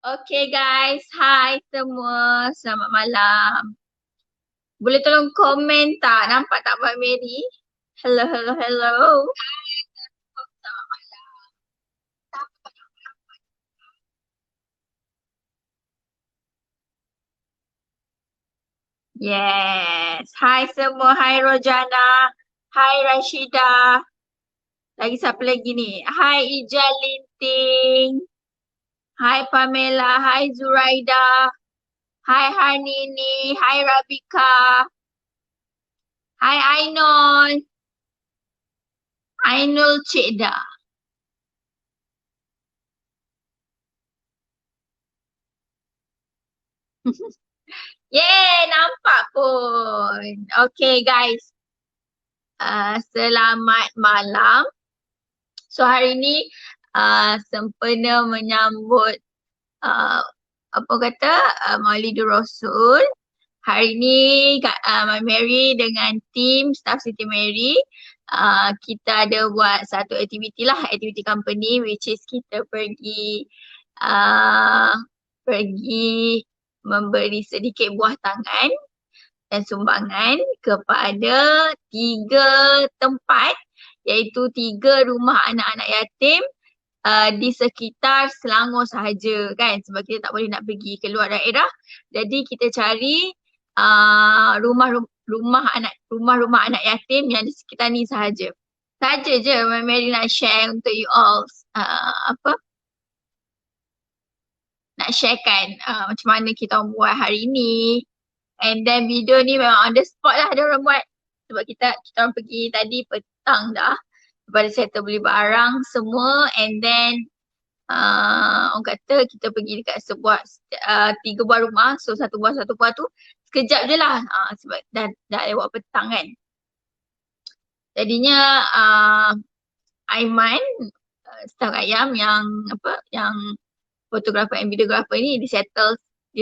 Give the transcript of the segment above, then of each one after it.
Okay guys, hai semua, selamat malam. Boleh tolong komen tak? Nampak tak Mbak Mary? Hello, hello, hello. Yes, hai semua, hai Rojana, hai Rashida. Lagi siapa lagi ni? Hai Ijal Linting, hai Pamela, hai Zuraida, hai Hanini, hai Rabika, hai Ainul, Ainul Cikda. Yeay, nampak pun. Okay guys, selamat malam. So hari ni sempena menyambut uh, apa kata Maulidul Rasul. Hari ni Mak Mary dengan tim staff Siti Mary kita ada buat satu aktiviti lah, aktiviti company which is kita uh, pergi memberi sedikit buah tangan dan sumbangan kepada 3 tempat, iaitu 3 rumah anak-anak yatim di sekitar Selangor sahaja kan, sebab kita tak boleh nak pergi keluar daerah. Jadi kita cari rumah-rumah anak yatim yang di sekitar ni sahaja. Saja je Mary nak share untuk you all nak sharekan macam mana kita buat hari ni. And then video ni memang on the spot lah dia orang buat. Sebab kita orang pergi tadi petang dah. Lepas dia settle beli barang semua, and then orang kata kita pergi dekat sebuah 3 buah rumah. So satu buah tu sekejap je lah sebab dah lewat petang kan. Jadinya Aiman, staff ayam yang fotografer and videografer ni dia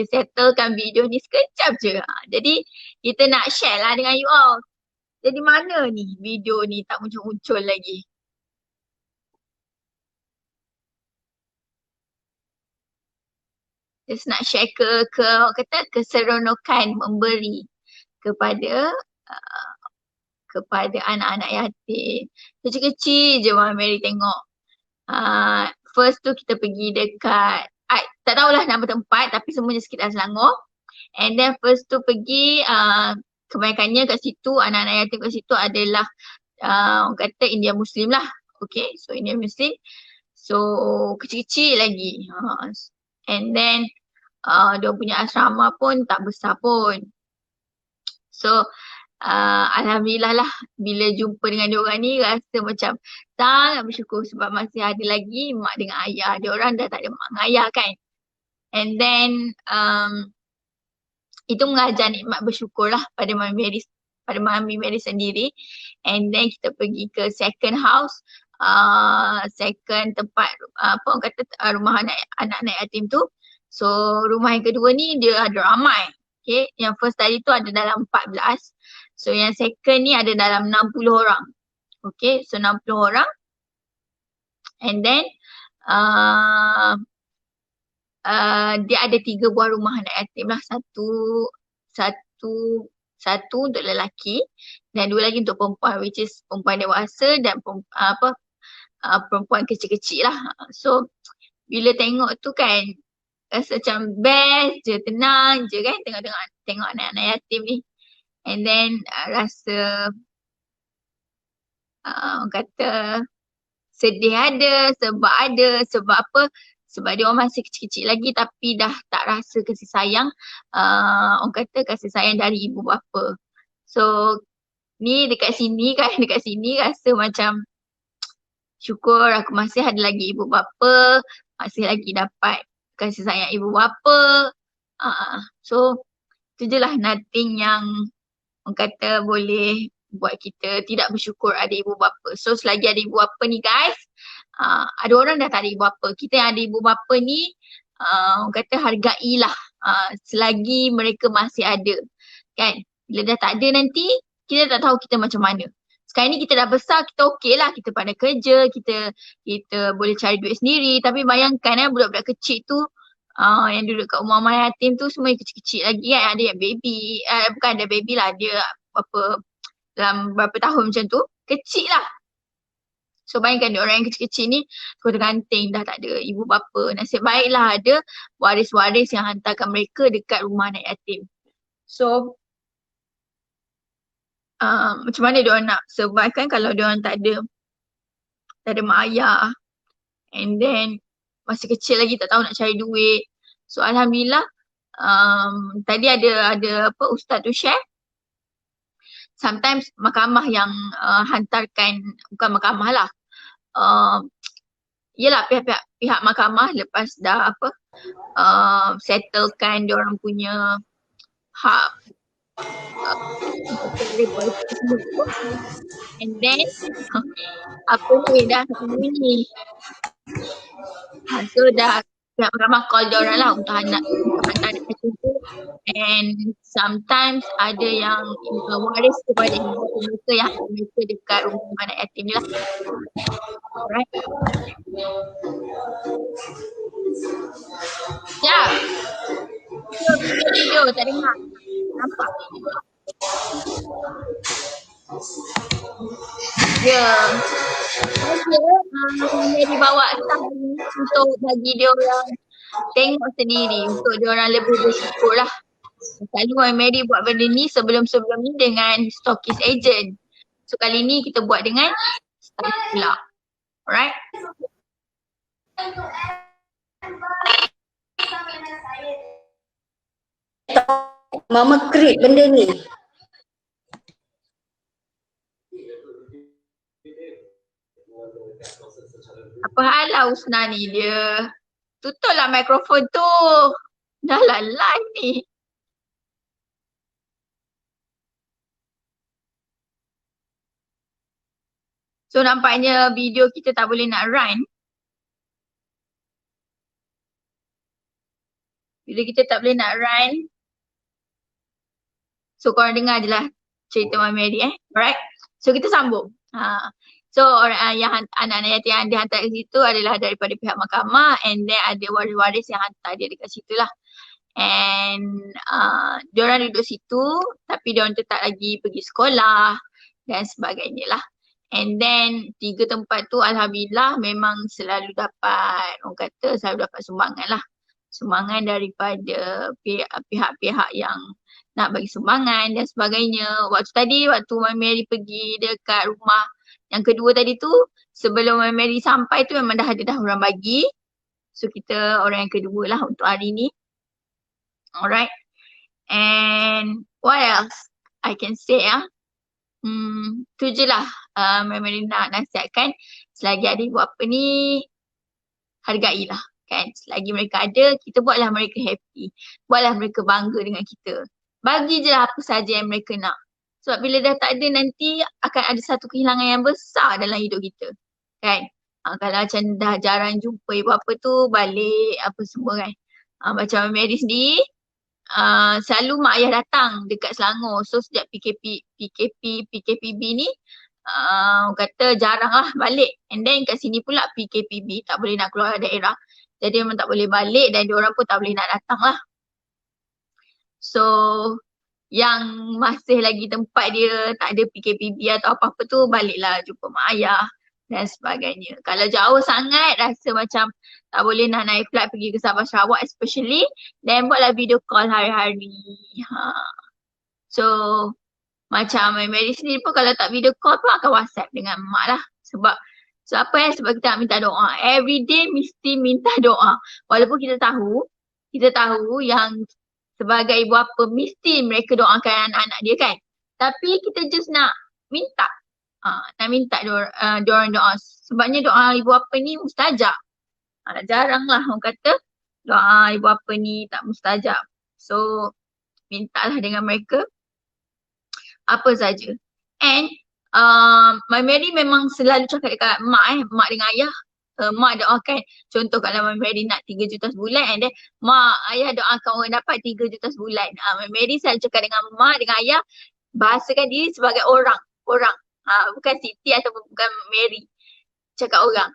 settlekan video ni sekejap je. Jadi kita nak share lah dengan you all. Jadi mana ni video ni tak muncul-muncul lagi. Just nak share keseronokan memberi kepada anak-anak yatim. Kecil-kecil je Mama Mary tengok. First tu kita pergi dekat tak tahulah nama tempat tapi semuanya sekitar Selangor. And then first tu pergi kebanyakannya kat situ, anak-anak yatim kat situ adalah orang kata India Muslim lah. Okay, so India Muslim. So kecil-kecil lagi. And then dia punya asrama pun tak besar pun. So Alhamdulillah lah bila jumpa dengan dia orang ni rasa macam sangat bersyukur sebab masih ada lagi mak dengan ayah. Dia orang dah tak ada mak dengan ayah kan. And then itu mengajar nikmat bersyukur lah pada Mami Mary sendiri. And then kita pergi ke second house, second tempat orang kata rumah anak-anak yatim tu. So rumah yang kedua ni dia ada ramai. Okay, yang first tadi tu ada dalam 14. So yang second ni ada dalam 60 orang. Okay, so 60 orang. And then dia ada 3 buah rumah anak yatim lah. Satu untuk lelaki dan 2 lagi untuk perempuan, which is perempuan dewasa dan perempuan kecil-kecil lah. So bila tengok tu kan rasa macam best je, tenang je kan tengok anak-anak yatim ni. And then rasa orang kata sedih ada, sebab apa? Sebab dia orang masih kecil-kecil lagi tapi dah tak rasa kasih sayang, orang kata kasih sayang dari ibu bapa. So ni dekat sini rasa macam syukur aku masih ada lagi ibu bapa, masih lagi dapat kasih sayang ibu bapa. So tu je lah, nothing yang orang kata boleh buat kita tidak bersyukur ada ibu bapa. So selagi ada ibu bapa ni guys, ada orang dah tak ada ibu bapa. Kita yang ada ibu bapa ni orang kata hargailah selagi mereka masih ada kan. Bila dah tak ada nanti kita tak tahu kita macam mana. Sekarang ni kita dah besar, kita okey lah, kita pandai kerja, kita boleh cari duit sendiri. Tapi bayangkan budak-budak kecil tu yang duduk kat rumah yatim tu semua yang kecil-kecil lagi kan. Ada yang baby, bukan ada baby lah, dia apa dalam berapa tahun macam tu. Kecil lah. So bayangkan dia orang yang kecil-kecil ni kota ganting dah tak ada ibu bapa. Nasib baiklah ada waris-waris yang hantarkan mereka dekat rumah anak yatim. So macam mana dia orang nak survive kan kalau dia orang tak ada mak ayah. And then masih kecil lagi tak tahu nak cari duit. So alhamdulillah tadi ada apa ustaz tu share. Sometimes mahkamah yang hantarkan, bukan mahkamah lah. Yelah pihak mahkamah lepas dah apa settlekan dia orang punya hak and then apa ni dah ni so dah pihak mahkamah call dia orang lah untuk hantar dekat situ. And sometimes ada yang waris kepada ibu mereka yang mereka dekat rumah anak yatim ni lah. Alright. Ya. Video tak dengar. Nampak? Ya. Dia dibawa staff untuk bagi dia orang tengok sendiri untuk dia orang lebih bersyukur lah. Selalu Mary buat benda ni sebelum-sebelum ni dengan stockist agent. So kali ni kita buat dengan staff pula. Alright? Mama create benda ni. Apa hal lah Husna ni dia? Tutuplah mikrofon tu. Dah lah live ni. So nampaknya video kita tak boleh nak run. Video kita tak boleh nak run. So korang dengar je lah cerita Mama Mary Alright. So kita sambung. So orang yang anak-anak yatim yang dihantar ke situ adalah daripada pihak mahkamah, and then ada waris-waris yang hantar dia dekat situ lah. And diorang duduk situ tapi diorang tetap lagi pergi sekolah dan sebagainya lah. And then 3 tempat tu alhamdulillah memang selalu dapat, orang kata selalu dapat sumbangan lah. Sumbangan daripada pihak-pihak yang nak bagi sumbangan dan sebagainya. Waktu Mama Mary pergi dekat rumah yang kedua tadi tu, sebelum Mama Mary sampai tu memang dah ada orang bagi. So kita orang yang kedua lah untuk hari ni. Alright. And what else I can say tu je lah Mama Mary nak nasihatkan. Selagi ada ibu apa ni, hargailah kan. Selagi mereka ada, kita buatlah mereka happy. Buatlah mereka bangga dengan kita. Bagi je lah apa saja yang mereka nak. Sebab bila dah tak ada nanti akan ada satu kehilangan yang besar dalam hidup kita. Kan? Kalau macam dah jarang jumpa ibu apa tu, balik apa semua kan. Macam Mary sendiri, selalu mak ayah datang dekat Selangor. So sejak PKPB ni, kata jarang lah balik. And then kat sini pula PKPB, tak boleh nak keluar daerah. Jadi memang tak boleh balik dan diorang pun tak boleh nak datang lah. So yang masih lagi tempat dia tak ada PKPB atau apa-apa tu, baliklah jumpa mak ayah dan sebagainya. Kalau jauh sangat rasa macam tak boleh nak naik flight pergi ke Sabah Sarawak especially, then buatlah video call hari-hari. So macam Mary sendiri pun kalau tak video call pun akan WhatsApp dengan mak lah. Sebab apa sebab kita nak minta doa. Every day mesti minta doa. Walaupun kita tahu yang sebagai ibu apa mesti mereka doakan anak-anak dia kan. Tapi kita just nak minta. Nak minta diorang doa. Sebabnya doa ibu apa ni mustajab. Jarang lah orang kata doa ibu apa ni tak mustajab. So mintalah dengan mereka apa saja. And Mama Mary memang selalu cakap dekat mak dengan ayah. Mak doakan, contoh kalau Mama Mary nak 3 juta sebulan, and then mak ayah doakan orang dapat 3 juta sebulan. Mama Mary selalu cakap dengan mak, dengan ayah, bahasakan diri sebagai orang. Bukan Siti ataupun bukan Mary. cakap orang.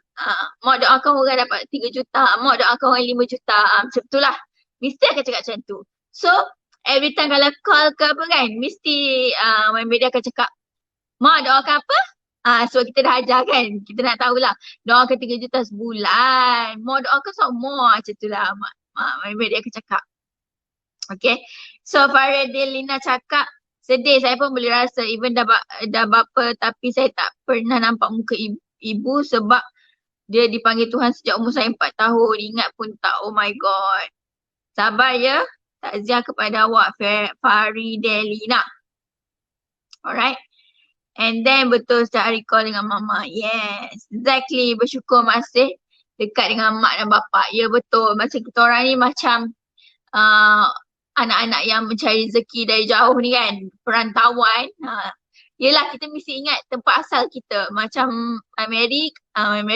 Mak doakan orang dapat 3 juta, mak doakan orang 5 juta. Macam tu lah. Mesti akan cakap macam tu. So, every time kalau call ke apa kan, mesti dia akan cakap, mak doakan apa? Sebab kita dah ajar kan. Kita nak tahulah. Doakan 3 juta sebulan. Mak doakan semua. Macam tu lah. Mak dia akan cakap. Okay. So, Faradilina cakap, sedih. Saya pun boleh rasa even dah bapa tapi saya tak pernah nampak muka ibu sebab dia dipanggil Tuhan sejak umur saya 4 tahun. Ingat pun tak. Oh my God. Sabar ya. Takziah kepada awak Faridelina. Alright. And then betul saya recall dengan mama. Yes. Exactly. Bersyukur masih dekat dengan mak dan bapa. Ya betul. Macam kita orang ni macam anak-anak yang mencari rezeki dari jauh ni kan. Perantauan. Yelah kita mesti ingat tempat asal kita. Macam Mary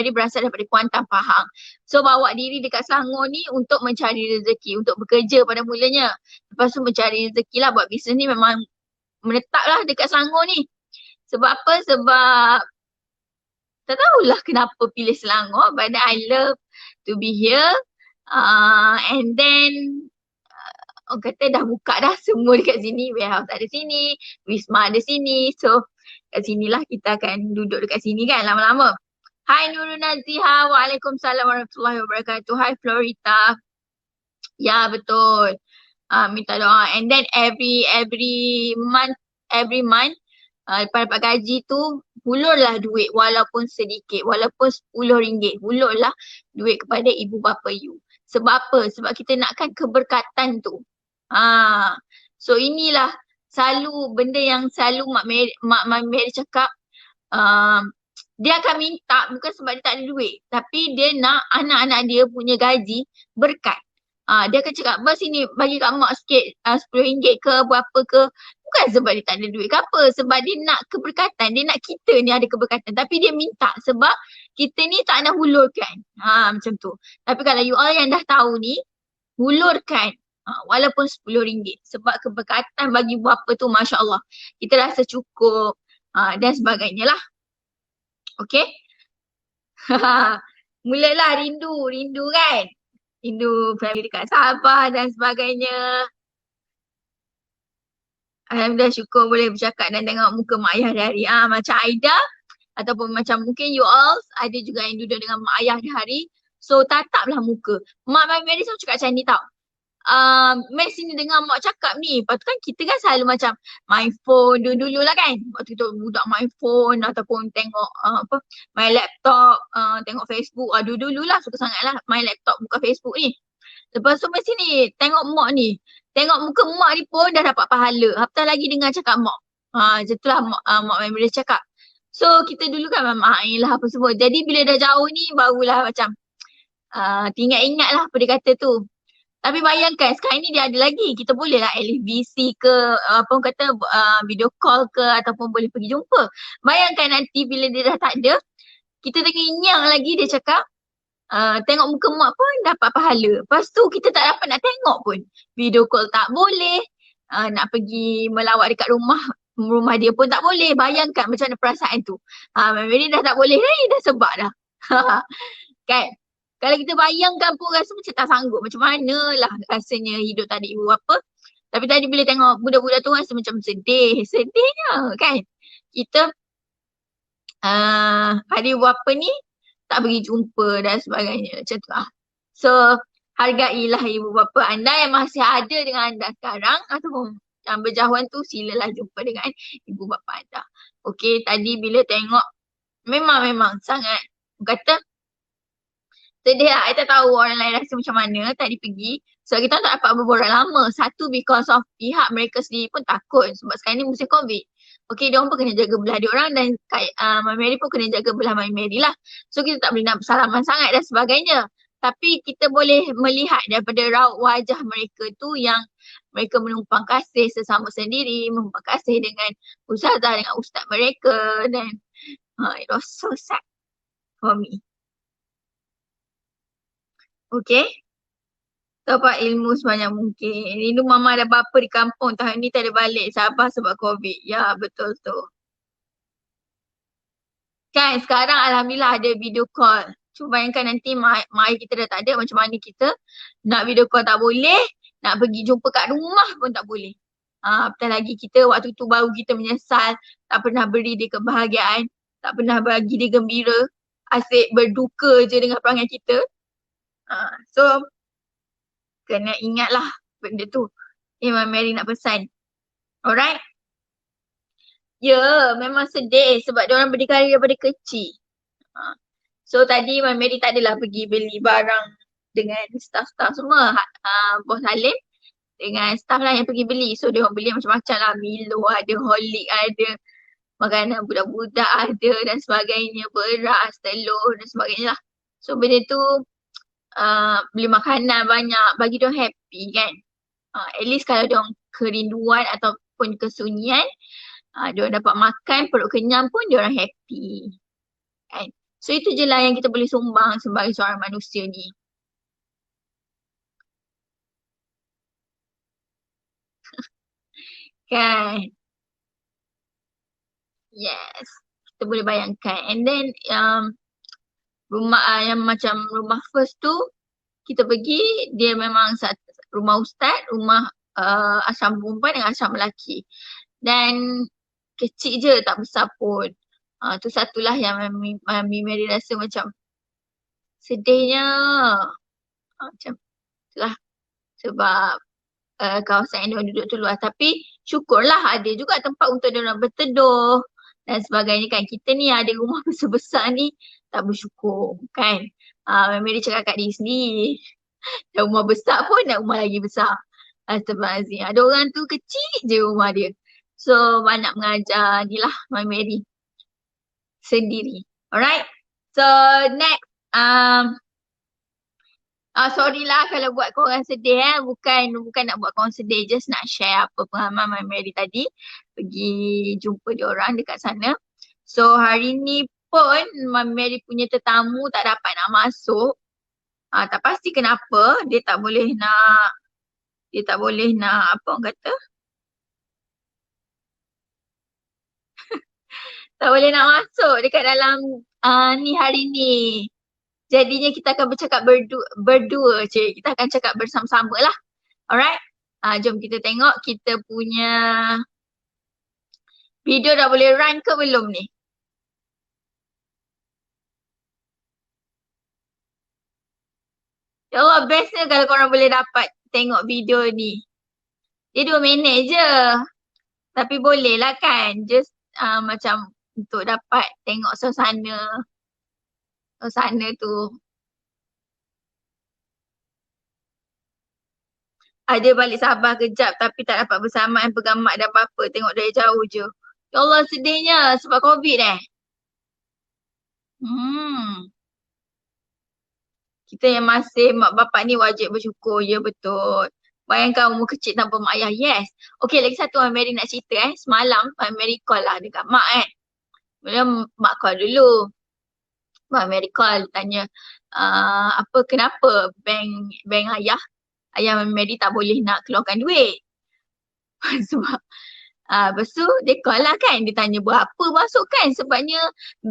berasal daripada Kuantan, Pahang. So bawa diri dekat Selangor ni untuk mencari rezeki. Untuk bekerja pada mulanya. Lepas tu mencari rezeki lah buat bisnes ni memang menetaplah dekat Selangor ni. Sebab apa? Sebab tak tahulah kenapa pilih Selangor. But I love to be here. And then orang kata dah buka dah semua dekat sini. Warehouse ada sini, Wisma ada sini. So kat sinilah kita akan duduk dekat sini kan lama-lama. Hai Nurul Naziha, Waalaikumsalam warahmatullahi wabarakatuh. Hai Florita. Ya betul. Minta doa. And then every month lepas dapat gaji tu hulurlah duit walaupun sedikit, walaupun RM10, hulurlah duit kepada ibu bapa you. Sebab apa? Sebab kita nakkan keberkatan tu. So inilah selalu benda yang selalu Mak Mary cakap, dia akan minta bukan sebab dia tak ada duit, tapi dia nak anak-anak dia punya gaji berkat. Dia akan cakap, bas sini bagi kat mak sikit RM10 ke berapa ke. Bukan sebab dia tak ada duit ke apa. Sebab dia nak keberkatan. Dia nak kita ni ada keberkatan. Tapi dia minta sebab kita ni tak nak hulurkan. Macam tu. Tapi kalau you all yang dah tahu ni, hulurkan. Walaupun RM10. Sebab keberkatan bagi bapa tu Masya Allah. Kita rasa cukup dan sebagainya lah. Okay. Mulalah rindu kan. Rindu family dekat Sabah dan sebagainya. Alhamdulillah syukur boleh bercakap dan tengok muka mak ayah hari-hari. Macam Aida ataupun macam mungkin you all ada juga yang duduk dengan mak ayah hari-hari. So tataplah muka. Mak Mary selalu cakap macam ni tau. Mary sini dengar mak cakap ni. Lepas tu kan kita kan selalu macam main phone dulu-dulu lah kan. Waktu tu budak main phone ataupun tengok main laptop, tengok Facebook. Dulu-dulu lah suka sangat lah main laptop buka Facebook ni. Lepas tu mesti ni tengok mak ni. Tengok muka mak ni pun dah dapat pahala. Apatah lagi dengar cakap mak. Macam tu lah mak Mary cakap. So kita dulu kan main lah apa semua. Jadi bila dah jauh ni barulah macam ingat lah apa dia kata tu. Tapi bayangkan sekarang ni dia ada lagi. Kita boleh lah LVC ke apa orang kata video call ke ataupun boleh pergi jumpa. Bayangkan nanti bila dia dah tak ada, kita tengok inyang lagi dia cakap tengok muka mak pun dapat pahala. Lepas tu kita tak dapat nak tengok pun. Video call tak boleh. Nak pergi melawat dekat rumah dia pun tak boleh. Bayangkan macam mana perasaan tu. Mary dah tak boleh dah sebab dah. Kan? Kalau kita bayangkan pun rasa macam tak sanggup. Macam mana lah rasanya hidup tak ada ibu apa. Tapi tadi bila tengok budak-budak tu rasa macam sedih. Sedihnya kan. Kita ada ibu apa ni tak pergi jumpa dan sebagainya. Macam tu lah. So hargailah ibu bapa anda yang masih ada dengan anda sekarang. Ataupun yang berjauhan tu silalah jumpa dengan ibu bapa anda. Okay, tadi bila tengok memang sangat kata sedih lah. I tak tahu orang lain rasa macam mana tadi pergi. Sebab kita tak dapat berborak lama. Satu because of pihak mereka sendiri pun takut. Sebab sekarang ni musim COVID. Okay, diorang pun kena jaga belah diorang dan Mary pun kena jaga belah Mary lah. So kita tak boleh nak bersalaman sangat dan sebagainya. Tapi kita boleh melihat daripada raut wajah mereka tu yang mereka menumpang kasih sesama sendiri. Menumpang kasih dengan ustazah, dengan ustaz mereka. Dan it was so sad for me. Okay. Dapat ilmu sebanyak mungkin. Rindu mama dan bapa di kampung. Tahun ni tak ada balik Sabah sebab COVID. Ya betul tu. Kan sekarang Alhamdulillah ada video call. Cuba bayangkan nanti mak ayah kita dah tak ada, macam mana kita nak video call tak boleh, nak pergi jumpa kat rumah pun tak boleh. Apatah lagi kita waktu tu baru kita menyesal, tak pernah beri dia kebahagiaan, tak pernah bagi dia gembira, asyik berduka je dengan perangai kita. So kena ingatlah benda tu. Memang Mary nak pesan. Alright? Ya, memang sedih sebab diorang berdikari daripada kecil. So tadi Mak Mary tak adalah pergi beli barang dengan staff-staff semua. Bos Halim dengan staff lah yang pergi beli. So dia orang beli macam-macam lah. Milo ada, Horlick ada, makanan budak-budak ada dan sebagainya. Beras, telur dan sebagainya lah. So benda tu beli makanan banyak bagi dia orang happy kan. At least kalau dia orang kerinduan ataupun kesunyian, dia orang dapat makan, perut kenyang pun dia orang happy. Kan? So itu je lah yang kita boleh sumbang sebagai seorang manusia ni. Kan? Yes. Kita boleh bayangkan. And then rumah yang macam rumah first tu kita pergi, dia memang rumah ustaz, rumah asam perempuan dengan asam lelaki. Dan kecil je, tak besar pun. Tu satulah yang Mami Mary rasa macam sedihnya. Macam itulah. Sebab kawasan yang diorang duduk tu luas. Tapi syukurlah ada juga tempat untuk diorang berteduh dan sebagainya kan. Kita ni ada rumah besar-besar ni tak bersyukur kan. Mary cakap kat diri sendiri. Dan rumah besar pun dan rumah lagi besar. Astagfirullahaladzim. Ada orang tu kecil je rumah dia. So banyak mengajar ni lah Mary sendiri. Alright. So next. Sorry lah kalau buat korang sedih bukan nak buat korang sedih, just nak share apa pengalaman Mary tadi pergi jumpa diorang dekat sana. So hari ni pun Mary punya tetamu tak dapat nak masuk. Tak pasti kenapa dia tak boleh nak apa orang kata? Tak boleh nak masuk dekat dalam ni hari ni. Jadinya kita akan bercakap berdua je. Kita akan cakap bersama-sama lah. Alright? Jom kita tengok kita punya video dah boleh run ke belum ni? Ya Allah, bestnya kalau korang boleh dapat tengok video ni. Dia 2 minit je. Tapi boleh lah kan? Just macam untuk dapat tengok suasana tu. Ada balik Sabah kejap tapi tak dapat bersamaan pegang mak dan bapa. Tengok dari jauh je. Ya Allah, sedihnya sebab COVID Kita yang masih mak bapak ni wajib bersyukur. Ya betul. Bayangkan umur kecil tanpa mak ayah. Yes. Okay, lagi satu Mak Mary nak cerita Semalam Mak Mary call lah dekat mak Kemudian mak call dulu. Mak Mary call tanya kenapa bank ayah Mak Mary tak boleh nak keluarkan duit. Sebab lepas tu dia call lah kan, dia tanya berapa masukkan sebabnya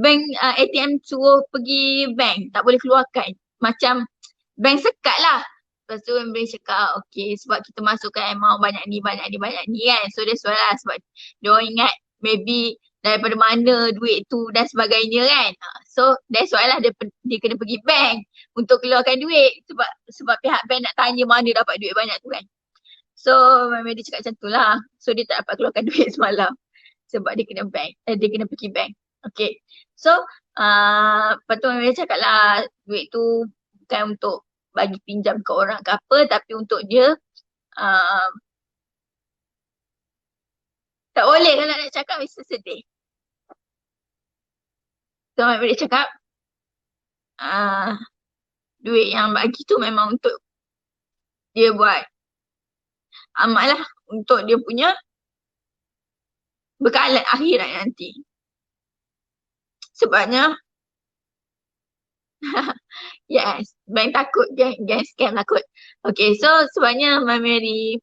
bank ATM suruh pergi bank, tak boleh keluarkan. Macam bank sekat lah. Lepas tu bank cakap okay sebab kita masukkan amount banyak ni kan. So that's why lah sebab dia orang ingat maybe daripada mana duit tu dan sebagainya kan. So that's why lah dia kena pergi bank untuk keluarkan duit sebab pihak bank nak tanya mana dapat duit banyak tu kan. So Mary cakap macam tu lah. So dia tak dapat keluarkan duit semalam sebab dia kena pergi bank. Okay. So lepas tu Mary cakap lah duit tu bukan untuk bagi pinjam ke orang ke apa tapi untuk dia tak boleh kalau nak cakap mesti sedih. So Mary cakap duit yang bagi tu memang untuk dia buat amal lah untuk dia punya bekalan akhirat nanti. Sebabnya yes, bank takut gang scam takut. Okay, so sebabnya Mak Mary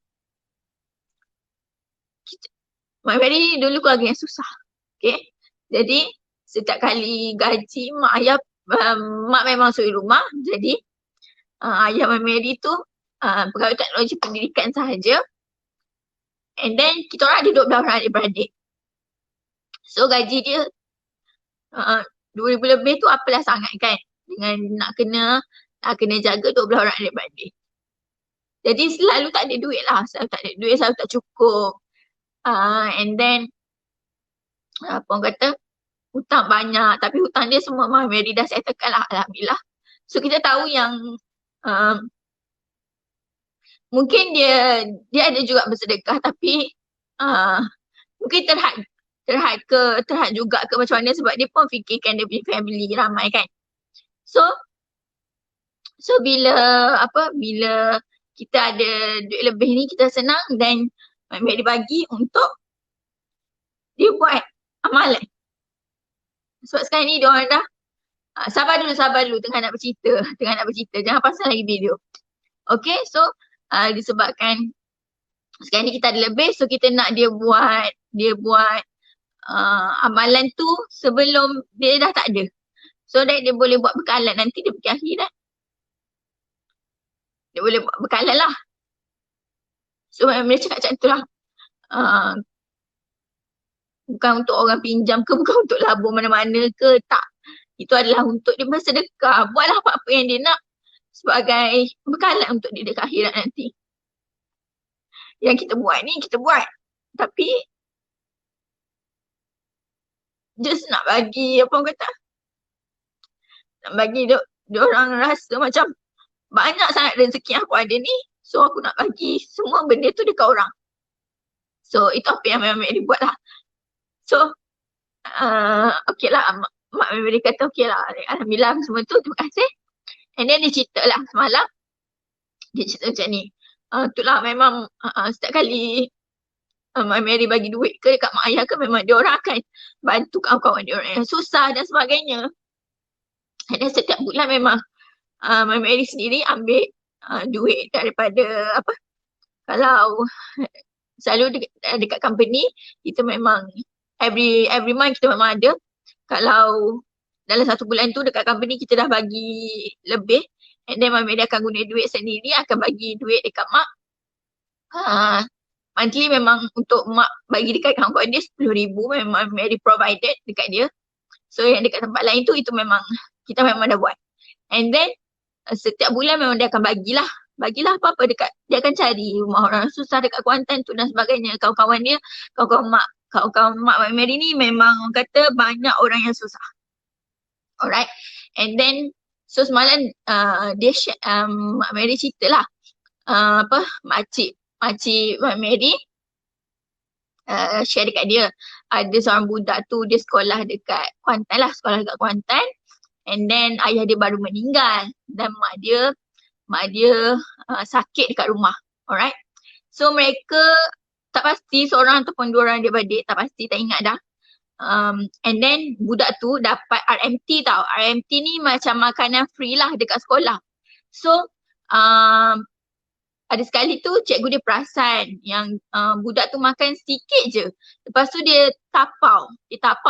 dulu keluarga yang susah. Okay, jadi setiap kali gaji mak ayah mak memang suri rumah. Jadi ayah Mary tu pegawai teknologi pendidikan sahaja. And then kita orang ada 12 orang adik-beradik. So gaji dia 2,000 lebih tu apalah sangat kan. Dengan nak kena jaga 12 orang adik-beradik. Jadi selalu tak ada duit lah. Selalu tak ada duit, selalu tak cukup. And then apa orang kata, hutang banyak. Tapi hutang dia semua Mama Mary dah settlekan lah, alhamdulillah. So kita tahu yang mungkin dia ada juga bersedekah tapi mungkin terhad juga ke macam mana sebab dia pun fikirkan dia punya family ramai kan. So bila kita ada duit lebih ni kita senang dan Mary bagi untuk dia buat amalan. Sebab sekarang ni diorang dah sabar dulu tengah nak bercerita. Jangan pasang lagi video. Okay, so disebabkan sekarang ni kita ada lebih, so kita nak dia buat amalan tu sebelum dia dah tak ada. So dia boleh buat bekalan nanti dia pergi akhirat. Dia boleh buat bekalan lah. So mereka cakap macam tu lah. Bukan untuk orang pinjam ke, bukan untuk labur mana-mana ke, tak. Itu adalah untuk dia bersedekah. Buatlah apa-apa yang dia nak sebagai bekalan untuk dia dekat akhirat nanti. Yang kita buat ni, kita buat. Tapi just nak bagi, apa orang kata, nak bagi dia orang rasa macam banyak sangat rezeki yang aku ada ni, so aku nak bagi semua benda tu dekat orang. So itu apa yang Mama Mary buat lah. So okay lah, Mak Mary kata okay lah, alhamdulillah semua tu, terima kasih. And then dia cerita lah semalam, dia cerita macam ni. Itulah memang setiap kali Mak Mary bagi duit ke dekat mak ayah ke, memang dia orang akan bantu kawan-kawan dia orang yang susah dan sebagainya. Dan setiap bulan memang Mak Mary sendiri ambil duit daripada apa, kalau selalu dekat company kita memang every month kita memang ada. Kalau dalam satu bulan tu dekat company kita dah bagi lebih, and then Mak Mary akan guna duit sendiri, akan bagi duit dekat mak. Monthly memang untuk mak bagi dekat kawan-kawan dia 10,000 memang Mary provided dekat dia. So yang dekat tempat lain tu itu memang kita memang dah buat. And then setiap bulan memang dia akan bagilah apa-apa dekat, dia akan cari rumah orang susah dekat Kuantan tu dan sebagainya. Kawan-kawan dia, kawan-kawan mak Mary ni memang orang kata banyak orang yang susah. Alright. And then so semalam dia share, Mak Mary cerita lah makcik Mak Mary share dekat dia. Ada seorang budak tu dia sekolah dekat Kuantan. And then ayah dia baru meninggal dan mak dia sakit dekat rumah. Alright. So mereka tak pasti seorang ataupun dua orang adik-beradik, tak pasti, tak ingat dah. And then budak tu dapat RMT tau. RMT ni macam makanan free lah dekat sekolah. So ada sekali tu cikgu dia perasan yang budak tu makan sikit je. Lepas tu dia tapau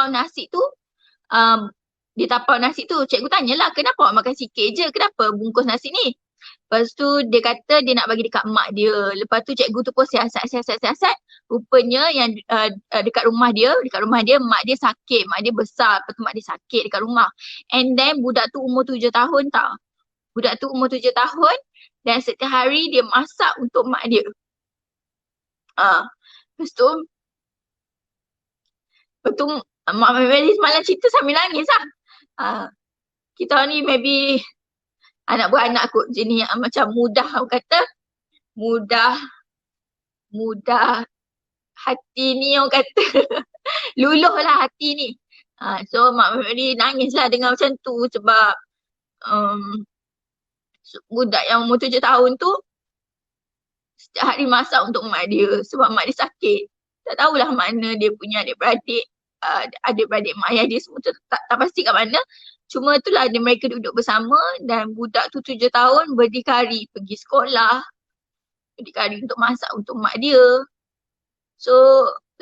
nasi tu. Cikgu tanyalah, kenapa awak makan sikit je? Kenapa bungkus nasi ni? Lepas tu dia kata dia nak bagi dekat mak dia. Lepas tu cikgu tu pun siasat. Rupanya yang dekat rumah dia mak dia sakit, mak dia besar. Lepas tu mak dia sakit dekat rumah. And then budak tu umur 7 tahun tau. Dan setiap hari dia masak untuk mak dia. Lepas tu Mak Mary semalam cerita sambil nangis lah. Kita ni maybe anak beranak kot jenis yang macam mudah, orang kata mudah hati ni, orang kata luluh lah hati ni. So Mak Mary nangis lah dengar macam tu sebab budak yang umur 7 tahun tu setiap hari masak untuk mak dia sebab mak dia sakit. Tak tahulah mana dia punya adik-beradik mak ayah dia semua tu tak pasti kat mana. Cuma itulah mereka duduk bersama dan budak tu 7 tahun berdikari pergi sekolah, berdikari untuk masak untuk mak dia. So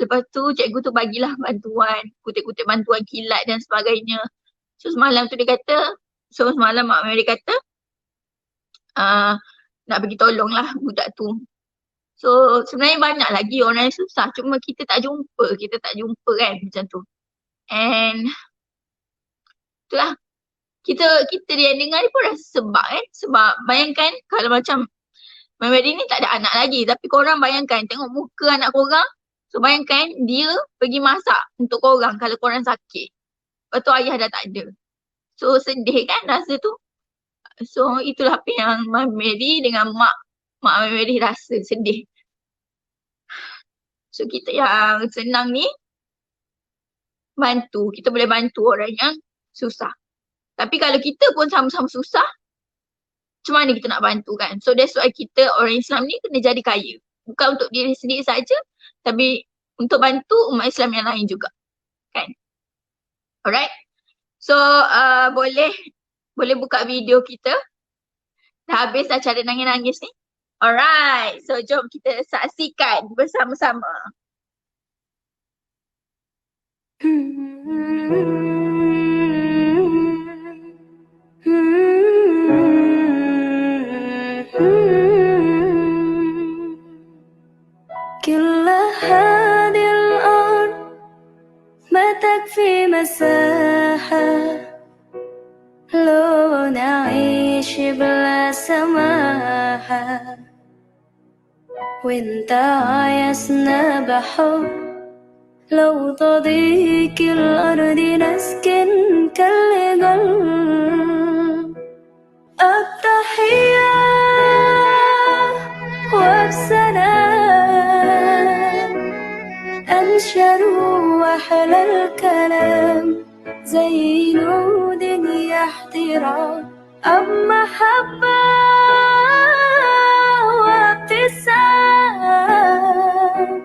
Lepas tu cikgu tu bagilah bantuan, kutip-kutip bantuan kilat dan sebagainya. So semalam tu dia kata, semalam Mak Mary kata, nak pergi tolong lah budak tu. So sebenarnya banyak lagi orang yang susah, cuma kita tak jumpa kan macam tu. And itulah, kita dia dengar ni pun rasa sebab sebab bayangkan kalau macam Mak Mary ni tak ada anak lagi, tapi korang bayangkan tengok muka anak korang. So bayangkan dia pergi masak untuk korang kalau korang sakit. Lepas tu ayah dah tak ada. So sedih kan rasa tu. So itulah apa yang Mak Mary dengan Mak Mary rasa sedih. So kita yang senang ni bantu. Kita boleh bantu orang yang susah. Tapi kalau kita pun sama-sama susah, macam mana kita nak bantu kan? So that's why kita orang Islam ni kena jadi kaya. Bukan untuk diri sendiri saja, tapi untuk bantu umat Islam yang lain juga. Kan? Alright? So boleh buka video kita. Dah habis dah cara nangis-nangis ni. Alright, so jom kita saksikan bersama-sama. كل هذه الأرض ما تكفي مساحة لو نعيش بلا سماحة وانت عايزنا بحب لو تضيق الأرض نسكن كالجل التحية وبسلام أنشروا أحلى الكلام زي نود احترام أب محبة وابتسام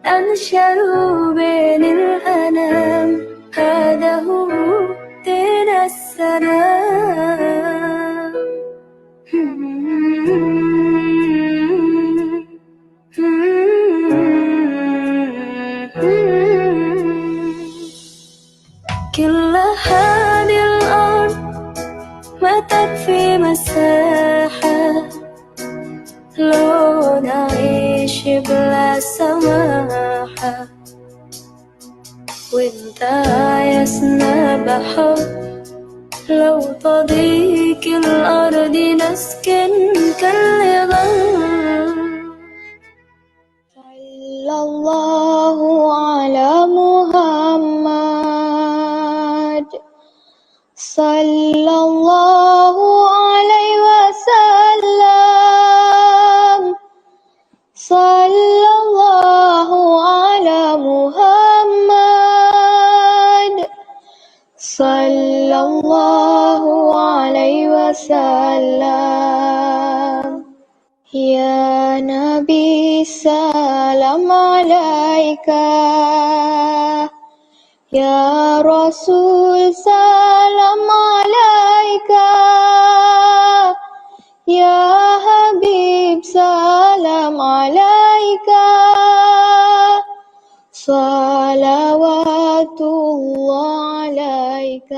أنشروا بين الأنام هذا هو دين السلام كل هذه الأرض ما تكفي مساحة لو نعيش بلا سماحة وانت عايزنا بحب لو تضيق الأرض نسكن كالغل صلى الله على محمد صلى الله عليه وسلم صلى الله على محمد صلى الله عليه وسلم يا نبي سلام عليك يا رسول سلام عليك يا حبيب سلام عليك صلوات الله عليك.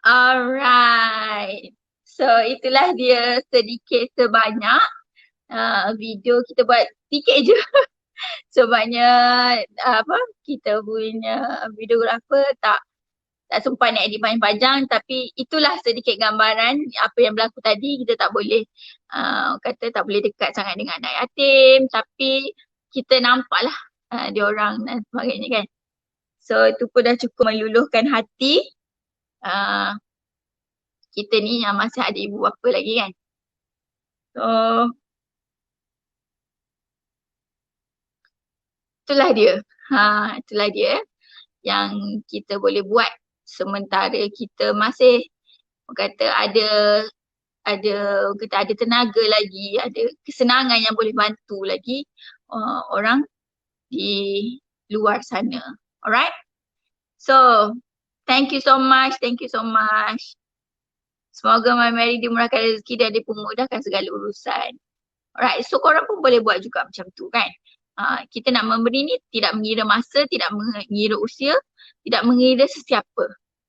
Alright. So itulah dia sedikit sebanyak video kita buat sikit je. Sebabnya kita punya videographer tak sempat nak edit panjang-panjang, tapi itulah sedikit gambaran apa yang berlaku tadi. Kita tak boleh kata tak boleh dekat sangat dengan anak yatim, tapi kita nampaklah dia orang dan sebagainya kan. So itu pun dah cukup meluluhkan hati kita ni yang masih ada ibu bapa lagi kan. So itulah dia yang kita boleh buat sementara kita masih kata ada tenaga lagi, ada kesenangan yang boleh bantu lagi orang di luar sana. Alright? So, thank you so much. Semoga Mak Mary dimurahkan rezeki dan dipermudahkan segala urusan. Alright, so korang pun boleh buat juga macam tu kan. Kita nak memberi ni tidak mengira masa, tidak mengira usia, tidak mengira sesiapa.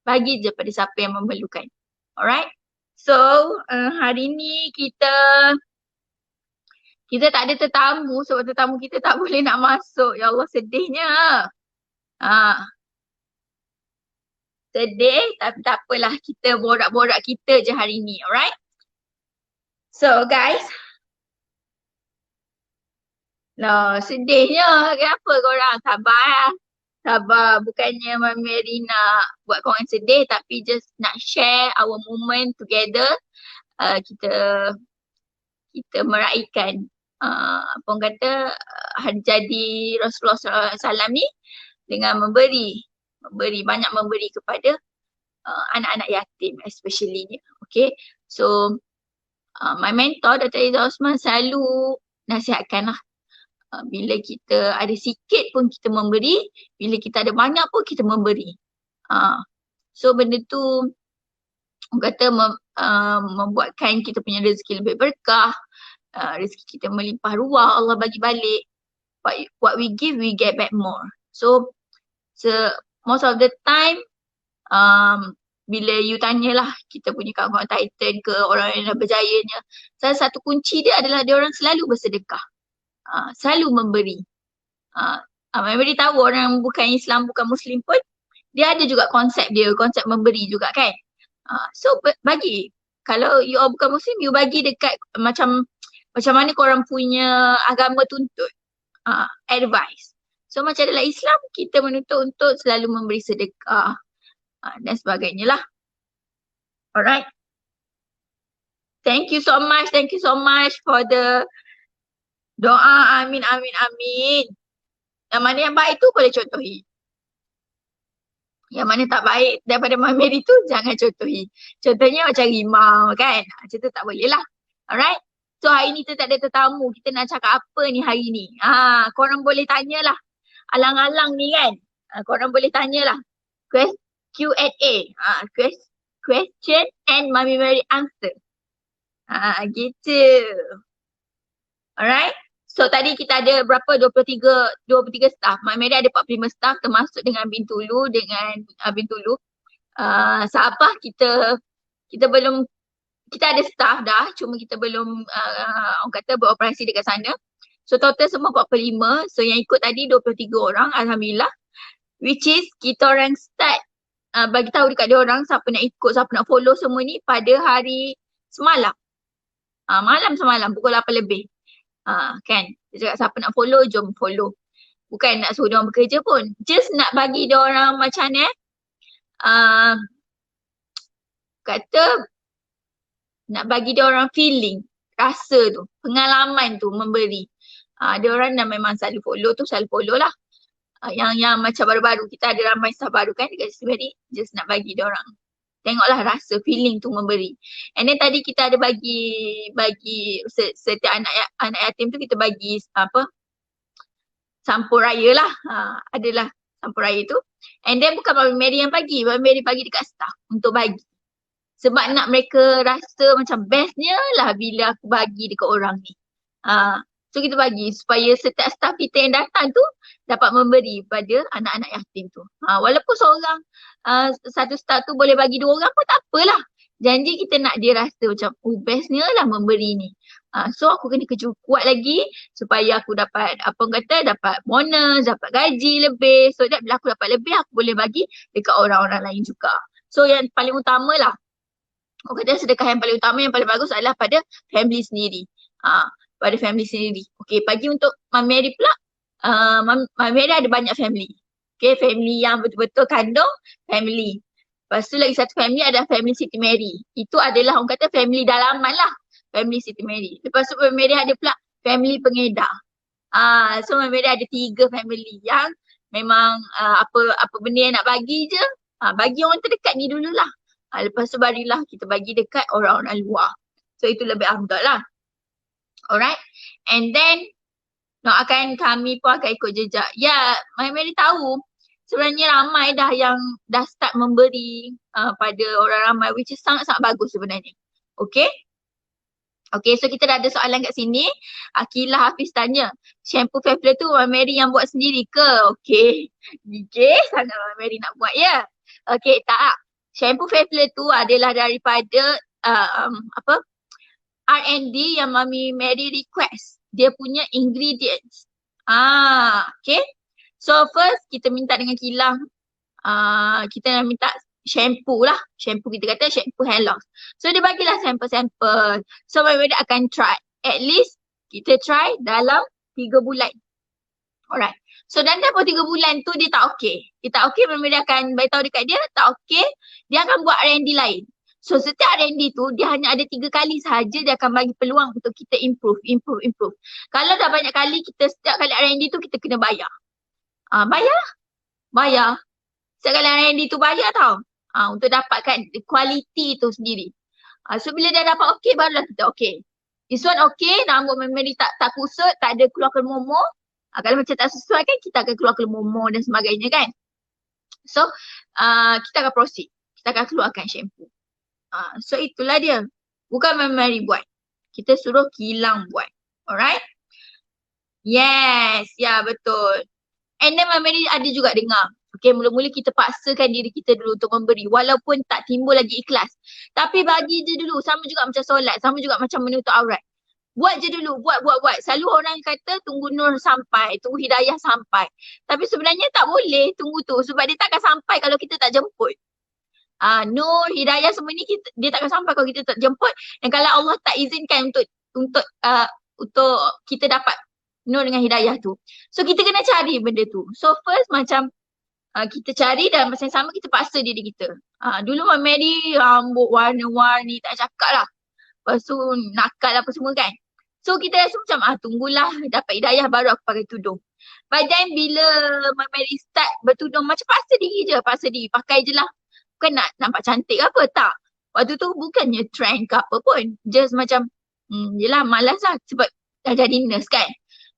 Bagi je pada siapa yang memerlukan. Alright. So hari ni kita tak ada tetamu sebab tetamu kita tak boleh nak masuk. Ya Allah, sedihnya. Sedih tapi tak apalah, kita borak-borak kita je hari ni. Alright. So guys, sedihnya. Kenapa korang? Sabar lah. Sabar. Bukannya Mami Mary nak buat korang sedih, tapi just nak share our moment together. Kita meraihkan apa orang kata hari jadi Rasulullah SAW ni dengan memberi banyak memberi kepada anak-anak yatim especially ni. Okay. So my mentor Dr. Izzah Osman selalu nasihatkan lah. Bila kita ada sikit pun kita memberi, bila kita ada banyak pun kita memberi. So benda tu orang kata membuatkan kita punya rezeki lebih berkah, rezeki kita melimpah ruah, Allah bagi balik. What we give, we get back more. So most of the time, bila you tanyalah kita punya kawan-kawan Titan ke orang yang dah berjayanya, salah satu kunci dia adalah dia orang selalu bersedekah. Selalu memberi. Memberi tahu orang bukan Islam, bukan Muslim pun, dia ada juga konsep dia, konsep memberi juga kan. So bagi, kalau you all bukan Muslim, you bagi dekat macam mana korang punya agama tuntut. Advice. So macam dalam Islam, kita menuntut untuk selalu memberi sedekah dan sebagainya lah. Alright. Thank you so much for the doa. Amin. Yang mana yang baik tu boleh contohi. Yang mana tak baik daripada Mami Mary tu jangan contohi. Contohnya macam rimau kan. Macam tu tak boleh lah. Alright. So hari ni kita tak ada tetamu. Kita nak cakap apa ni hari ni. Korang boleh tanyalah. Alang-alang ni kan. Korang boleh tanyalah. Q&A. Question and Mami Mary answer. Gitu. Alright. So tadi kita ada berapa? 23 staff. Mami Mary ada 45 staff termasuk dengan Bintulu, Sabah kita belum, kita ada staff dah, cuma kita belum orang kata beroperasi dekat sana. So total semua 45. So yang ikut tadi 23 orang, alhamdulillah. Which is kita orang start bagi tahu dekat dia orang siapa nak ikut, siapa nak follow semua ni pada hari semalam. Malam semalam pukul 8 lebih. Kan, dia cakap siapa nak follow, jom follow. Bukan nak suruh dia orang bekerja pun, just nak bagi dia orang macam ni kata nak bagi dia orang feeling, rasa tu, pengalaman tu memberi. Dia orang dah memang selalu follow lah. Yang macam baru-baru kita ada ramai staff baru kan dekat sini, just nak bagi dia orang tengoklah rasa, feeling tu memberi. And then tadi kita ada bagi setiap anak yatim tu kita bagi sampul raya lah. Adalah sampul raya tu. And then bukan Mami Mary yang bagi, Mami Mary bagi dekat staff untuk bagi. Sebab nak mereka rasa macam bestnya lah bila aku bagi dekat orang ni. So kita bagi supaya setiap staff kita yang datang tu dapat memberi pada anak-anak yatim tu. Walaupun seorang, satu staff tu boleh bagi 2 orang pun tak apalah. Janji kita nak dia rasa macam bestnya lah memberi ni. So aku kena kerja kuat lagi supaya aku dapat dapat bonus, dapat gaji lebih. So that bila aku dapat lebih aku boleh bagi dekat orang-orang lain juga. So yang paling utama lah, orang kata sedekah yang paling utama, yang paling bagus adalah pada family sendiri. Pada family sendiri. Okay, bagi untuk Mami Mary pula, Mami Mary ada banyak family. Okay, family yang betul-betul kandung, family. Lepas tu lagi satu family adalah family Siti Mary. Itu adalah orang kata family dalaman lah, family Siti Mary. Lepas tu Mami Mary ada pula family pengedar. So Mami Mary ada 3 family yang memang apa benda yang nak bagi je, bagi orang terdekat ni dululah. Lepas tu barulah kita bagi dekat orang-orang luar. So itu lebih afdal lah. Alright. And then doakan kami pun akan ikut jejak. Ya, Mami Mary tahu sebenarnya ramai dah yang dah start memberi pada orang ramai, which is sangat-sangat bagus sebenarnya. Okay. Okay, so kita dah ada soalan kat sini. Akilah Hafiz tanya, shampoo Fairplay tu Mama Mary yang buat sendiri ke? Okay. DJ sangat Mama Mary nak buat ya. Okay, tak. Shampoo Fairplay tu adalah daripada apa? R&D yang Mami Mary request. Dia punya ingredients. Okay. So first kita minta dengan kilang. Kita nak minta shampoo lah. Shampoo kita kata shampoo hair loss. So dia bagilah sampel-sampel. So Mami Mary akan try. At least kita try dalam 3 bulan. Alright. So dan dalam 3 bulan tu dia tak okay. Dia tak okay, Mami Mary akan beritahu dekat dia tak okay. Dia akan buat R&D lain. So setiap R&D tu dia hanya ada 3 kali sahaja dia akan bagi peluang untuk kita improve. Kalau dah banyak kali kita setiap kali R&D tu kita kena bayar. Bayar. Setiap kali R&D tu bayar tau. Untuk dapatkan kualiti tu sendiri. So bila dah dapat okey barulah kita okey. This one okey, rambut Mary tak kusut, tak ada keluar keluar. Kalau macam tak sesuai kan kita akan keluar keluar dan sebagainya kan. So kita akan proceed. Kita akan keluarkan shampoo. So itulah dia. Bukan Mary buat. Kita suruh kilang buat. Alright? Yes, ya betul. And then Mary ada juga dengar. Okay, mula-mula kita paksakan diri kita dulu untuk memberi walaupun tak timbul lagi ikhlas. Tapi bagi je dulu, sama juga macam solat, sama juga macam menutup aurat. Buat je dulu, buat. Selalu orang kata tunggu nur sampai, tunggu hidayah sampai. Tapi sebenarnya tak boleh tunggu tu sebab dia takkan sampai kalau kita tak jemput. Nur, hidayah semua ni dia takkan sampai kalau kita tak jemput. Dan kalau Allah tak izinkan untuk kita dapat nur dengan hidayah tu. So kita kena cari benda tu. So first macam kita cari dalam masa yang sama kita paksa diri kita. Dulu Mama Mary rambut warna-warni tak cakap lah. Lepas tu nakal apa semua kan. So kita rasa macam tunggulah dapat hidayah baru aku pakai tudung. But then bila Mama Mary start bertudung macam paksa diri, pakai je lah. Bukan nak nampak cantik ke apa, tak. Waktu tu bukannya trend ke apa pun. Just macam yelah malas lah sebab dah jadi nurse kan.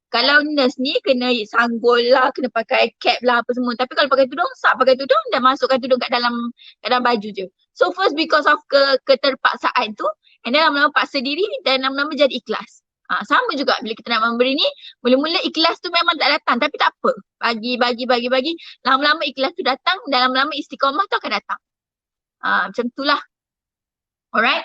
Kalau nurse ni kena sanggul lah, kena pakai cap lah apa semua. Tapi kalau pakai tudung, pakai tudung dan masukkan tudung kat dalam baju je. So first because of keterpaksaan tu, and then lama-lama paksa diri dan lama-lama jadi ikhlas. Sama juga bila kita nak memberi ni, mula-mula ikhlas tu memang tak datang tapi tak apa. Bagi. Lama-lama ikhlas tu datang dan lama-lama istiqamah tu akan datang. Macam tu lah. Alright.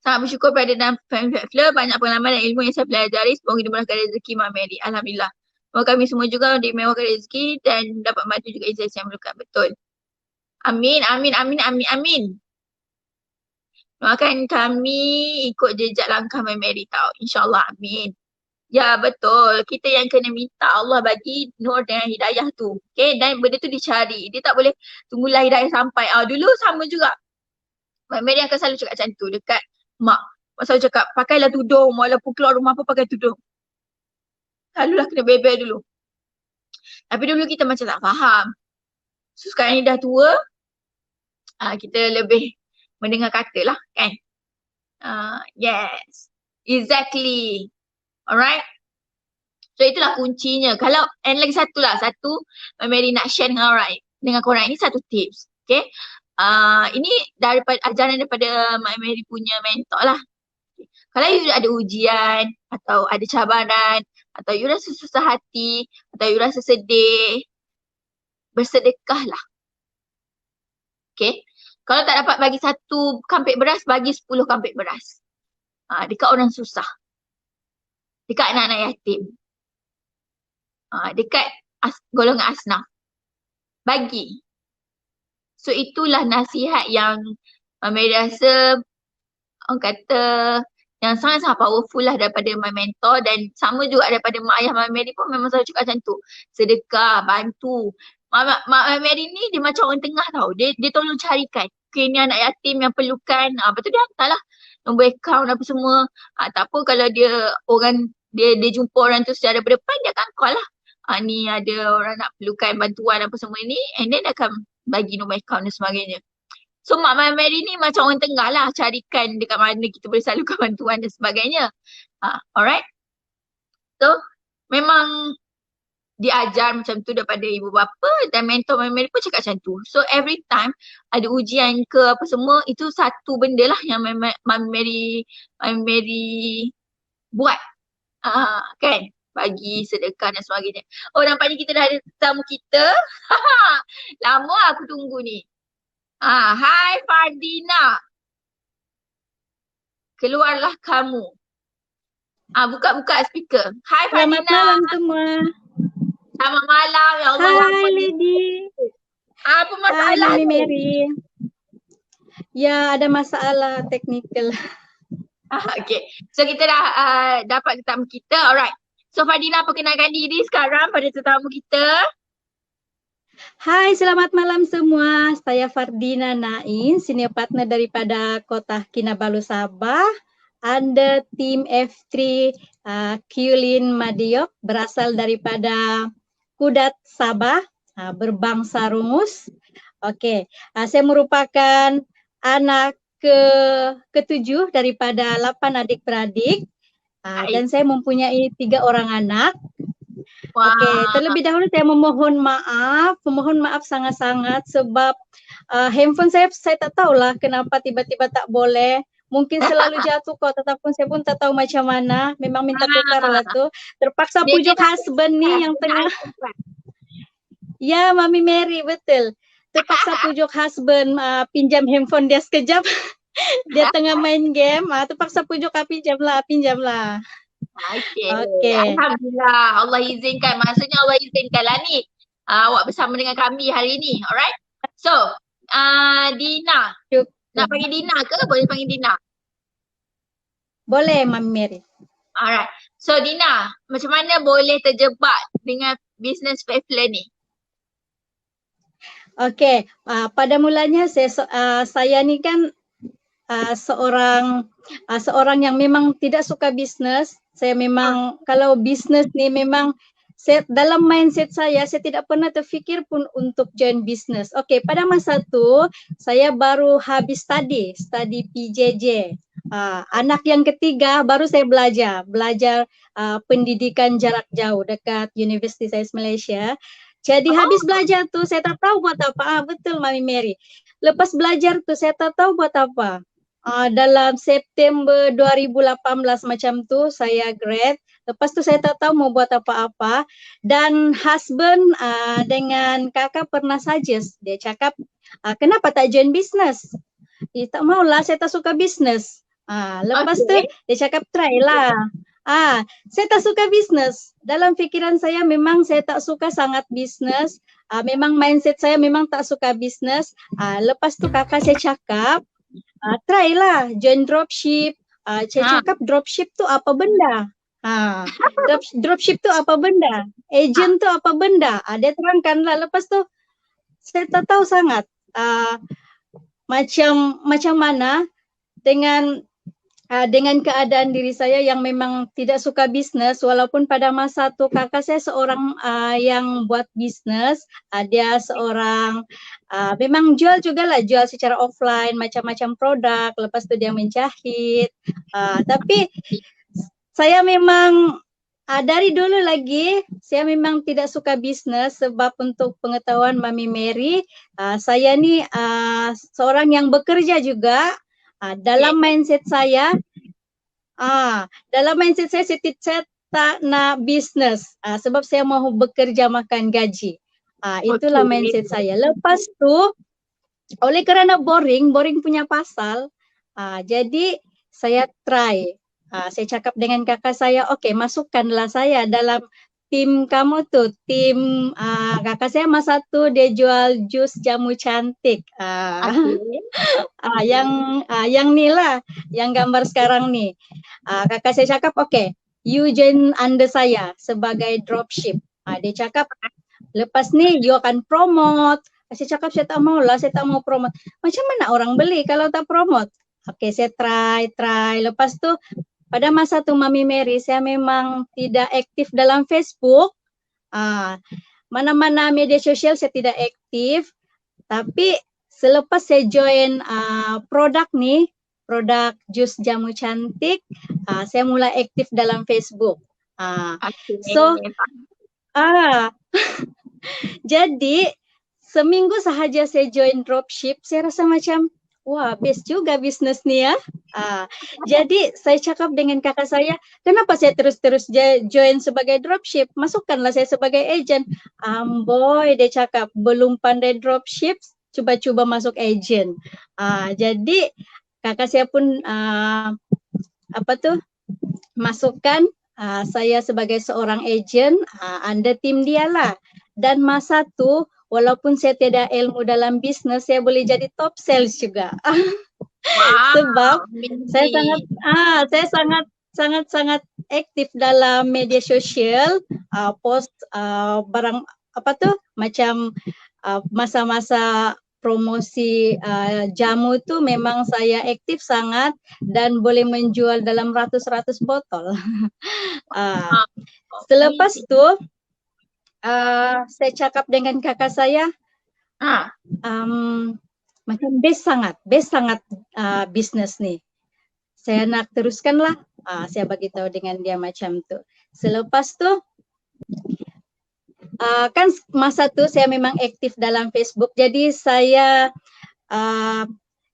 Sangat bersyukur pada dan Fairplay, banyak pengalaman dan ilmu yang saya pelajari. Semoga dimurahkan rezeki Mama Mary. Alhamdulillah. Semoga kami semua juga dimewahkan rezeki dan dapat bantu juga izin yang memerlukan. Betul. Amin. Doakan kami ikut jejak langkah Mama Mary tau. InsyaAllah. Amin. Ya betul. Kita yang kena minta Allah bagi nur dengan hidayah tu. Okay. Dan benda tu dicari. Dia tak boleh tunggulah hidayah sampai. Dulu sama juga. Mama Mary akan selalu cakap macam tu dekat mak. Mak selalu cakap, pakailah tudung walaupun keluar rumah pun pakai tudung. Selalulah kena bebel dulu. Tapi dulu kita macam tak faham. So sekarang ni dah tua, kita lebih mendengar kata lah kan. Yes. Exactly. Alright. So itulah kuncinya. Kalau, and lagi satu Mama Mary nak share dengan korang ini satu tips. Okay. Ini daripada ajaran daripada Mama Mary punya mentor lah. Kalau you ada ujian atau ada cabaran atau you rasa susah hati atau you rasa sedih, bersedekahlah. Okay. Kalau tak dapat bagi 1 kampik beras, bagi 10 kampik beras. Dekat orang susah. Dekat anak-anak yatim. Dekat golongan asnaf. Bagi. So itulah nasihat yang Mama Mary rasa orang kata yang sangat-sangat powerful lah daripada my mentor dan sama juga daripada mak ayah Mama Mary pun memang selalu cakap macam tu. Sedekah, bantu. Mak Mary ni dia macam orang tengah tau. Dia tolong carikan. Okay, ni anak yatim yang perlukan. Lepas tu dia hantarlah nombor akaun apa semua. Tak apa kalau dia jumpa orang tu secara berdepan, dia akan call lah. Ni ada orang nak perlukan bantuan apa semua ni, and then dia akan bagi nombor akaun dan sebagainya. So mak Mary ni macam orang tengah lah, carikan dekat mana kita boleh salurkan bantuan dan sebagainya. Alright. So memang diajar macam tu daripada ibu bapa dan mentor Mami Mary pun cakap macam tu. So every time ada ujian ke apa semua, itu satu benda lah yang Mami Mary buat. Kan? Bagi sedekah dan sebagainya. Oh, nampaknya kita dah ada tetamu kita. Lama aku tunggu ni. Hai Fardina. Keluarlah kamu. Buka speaker. Hai Fardina. Selamat malam semua. Selamat malam. Ya Allah. Hai Lady. Apa Hai masalah Mami ni? Mary. Ya, ada masalah teknikal. Okay. So kita dah dapat tetamu kita. Alright. So Fardina perkenalkan diri sekarang pada tetamu kita. Hai, selamat malam semua. Saya Fardina Nain, senior partner daripada Kota Kinabalu Sabah. Under tim F3 Qlin Madiok, berasal daripada Kudat Sabah, berbangsa Rungus. Okey, saya merupakan anak ketujuh daripada 8 adik-beradik. Dan saya mempunyai 3 orang anak. Wah. Okey, terlebih dahulu saya memohon maaf sangat-sangat sebab handphone saya tak tahulah kenapa tiba-tiba tak boleh. Mungkin selalu jatuh kok, tetapi saya pun tak tahu macam mana. Memang minta tukar lah tu. Terpaksa pujuk husband ni yang tengah. Ya, Mami Mary, betul. Terpaksa pujuk husband pinjam handphone dia sekejap. Dia tengah main game, terpaksa pujuk pinjamlah. Okay. Alhamdulillah, Allah izinkan. Maksudnya Allah izinkan lah ni. Awak bersama dengan kami hari ni. Alright. So, Dina. Nak panggil Dina ke? Boleh panggil Dina? Boleh, Mami Mary. Alright. So, Dina, macam mana boleh terjebak dengan bisnes Faithful ni? Okay, pada mulanya saya ni kan seorang yang memang tidak suka bisnes. Saya memang kalau bisnes ni memang dalam mindset saya tidak pernah terfikir pun untuk join bisnes. Okey, pada masa tu saya baru habis study PJJ. Anak yang ketiga baru saya belajar pendidikan jarak jauh dekat University Sains Malaysia. Jadi habis belajar tu saya tak tahu buat apa. Betul Mami Mary. Lepas belajar tu saya tak tahu buat apa. Dalam September 2018 macam tu saya grad. Lepas tu saya tak tahu mau buat apa-apa. Dan husband dengan kakak pernah suggest. Dia cakap, kenapa tak join bisnes? Tak maulah, saya tak suka bisnes. Lepas tu dia cakap try lah. Saya tak suka bisnes. Dalam fikiran saya memang saya tak suka sangat bisnes. Memang mindset saya memang tak suka bisnes. Lepas tu kakak saya cakap, try lah join dropship. Saya cakap dropship tu apa benda? Dropship tu apa benda? Agent tu apa benda? Dia terangkan lah. Lepas tu saya tak tahu sangat macam mana dengan keadaan diri saya yang memang tidak suka bisnes, walaupun pada masa tu kakak saya seorang yang buat bisnes, dia seorang memang jual secara offline macam-macam produk, lepas tu dia menjahit. Tapi saya memang dari dulu lagi saya memang tidak suka bisnes sebab untuk pengetahuan Mami Mary, saya ni seorang yang bekerja juga. Dalam mindset saya, saya tak nak bisnes sebab saya mahu bekerja makan gaji. Itulah mindset saya. Lepas tu, oleh kerana boring punya pasal, jadi saya try. Saya cakap dengan kakak saya, okey masukkanlah saya dalam tim kamu tu. Tim kakak saya masa tu dia jual jus jamu cantik. Yang ni lah, yang gambar sekarang ni. Kakak saya cakap, okay, you join under saya sebagai dropship. Dia cakap, lepas ni you akan promote. Saya cakap, saya tak mau lah, saya tak mau promote. Macam mana orang beli kalau tak promote? Okay, saya try. Lepas tu, pada masa tu Mami Mary, saya memang tidak aktif dalam Facebook. Mana-mana media sosial saya tidak aktif. Tapi selepas saya join produk jus jamu cantik, saya mulai aktif dalam Facebook. Ah, jadi seminggu sahaja saya join dropship, saya rasa macam wah best juga bisnis nih ya. Jadi saya cakap dengan kakak saya, kenapa saya terus-terus join sebagai dropship? Masukkanlah saya sebagai agent. Amboy, dia cakap belum pandai dropship, coba-coba masuk agent. Jadi kakak saya pun masukkan saya sebagai seorang agent under tim dia lah. Dan masa tu walaupun saya tidak ilmu dalam bisnes, saya boleh jadi top sales juga. Sebab saya sangat aktif dalam media sosial, post barang macam masa-masa promosi jamu tu memang saya aktif sangat dan boleh menjual dalam ratus-ratus botol. Selepas tu saya cakap dengan kakak saya, macam best sangat bisnes ni. Saya nak teruskanlah. Saya bagi tahu dengan dia macam tu. Selepas tu kan masa tu saya memang aktif dalam Facebook. Jadi saya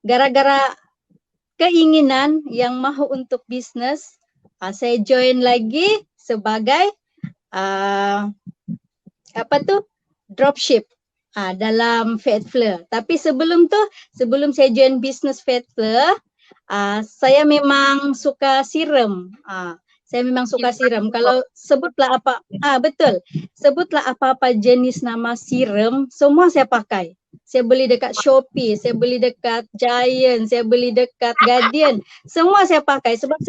gara-gara keinginan yang mahu untuk bisnes, saya join lagi sebagai dropship dalam Fatfleur. Tapi sebelum saya join bisnes Fatfleur, saya memang suka siram. Saya memang suka siram. Kalau sebutlah apa-apa jenis nama siram, semua saya pakai. Saya beli dekat Shopee, saya beli dekat Giant, saya beli dekat Guardian. Semua saya pakai sebab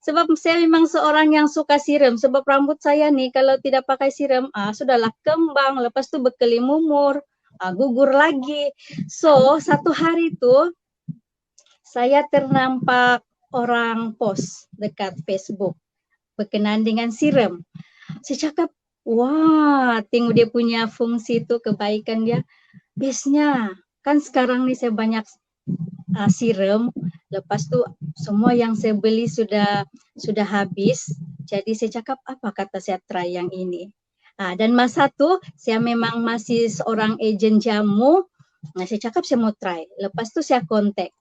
sebab saya memang seorang yang suka siram. Sebab rambut saya ni kalau tidak pakai siram, sudahlah kembang, lepas tu berkelimumur, gugur lagi. So, satu hari tu saya ternampak orang post dekat Facebook berkenaan dengan siram. Saya cakap, wah, tengok dia punya fungsi tu, kebaikan dia. Bestnya, kan sekarang ni saya banyak siram. Lepas tu semua yang saya beli sudah habis. Jadi saya cakap, apa kata saya try yang ini. Dan masa tu saya memang masih seorang ejen jamu. Saya cakap saya mau try. Lepas tu saya kontak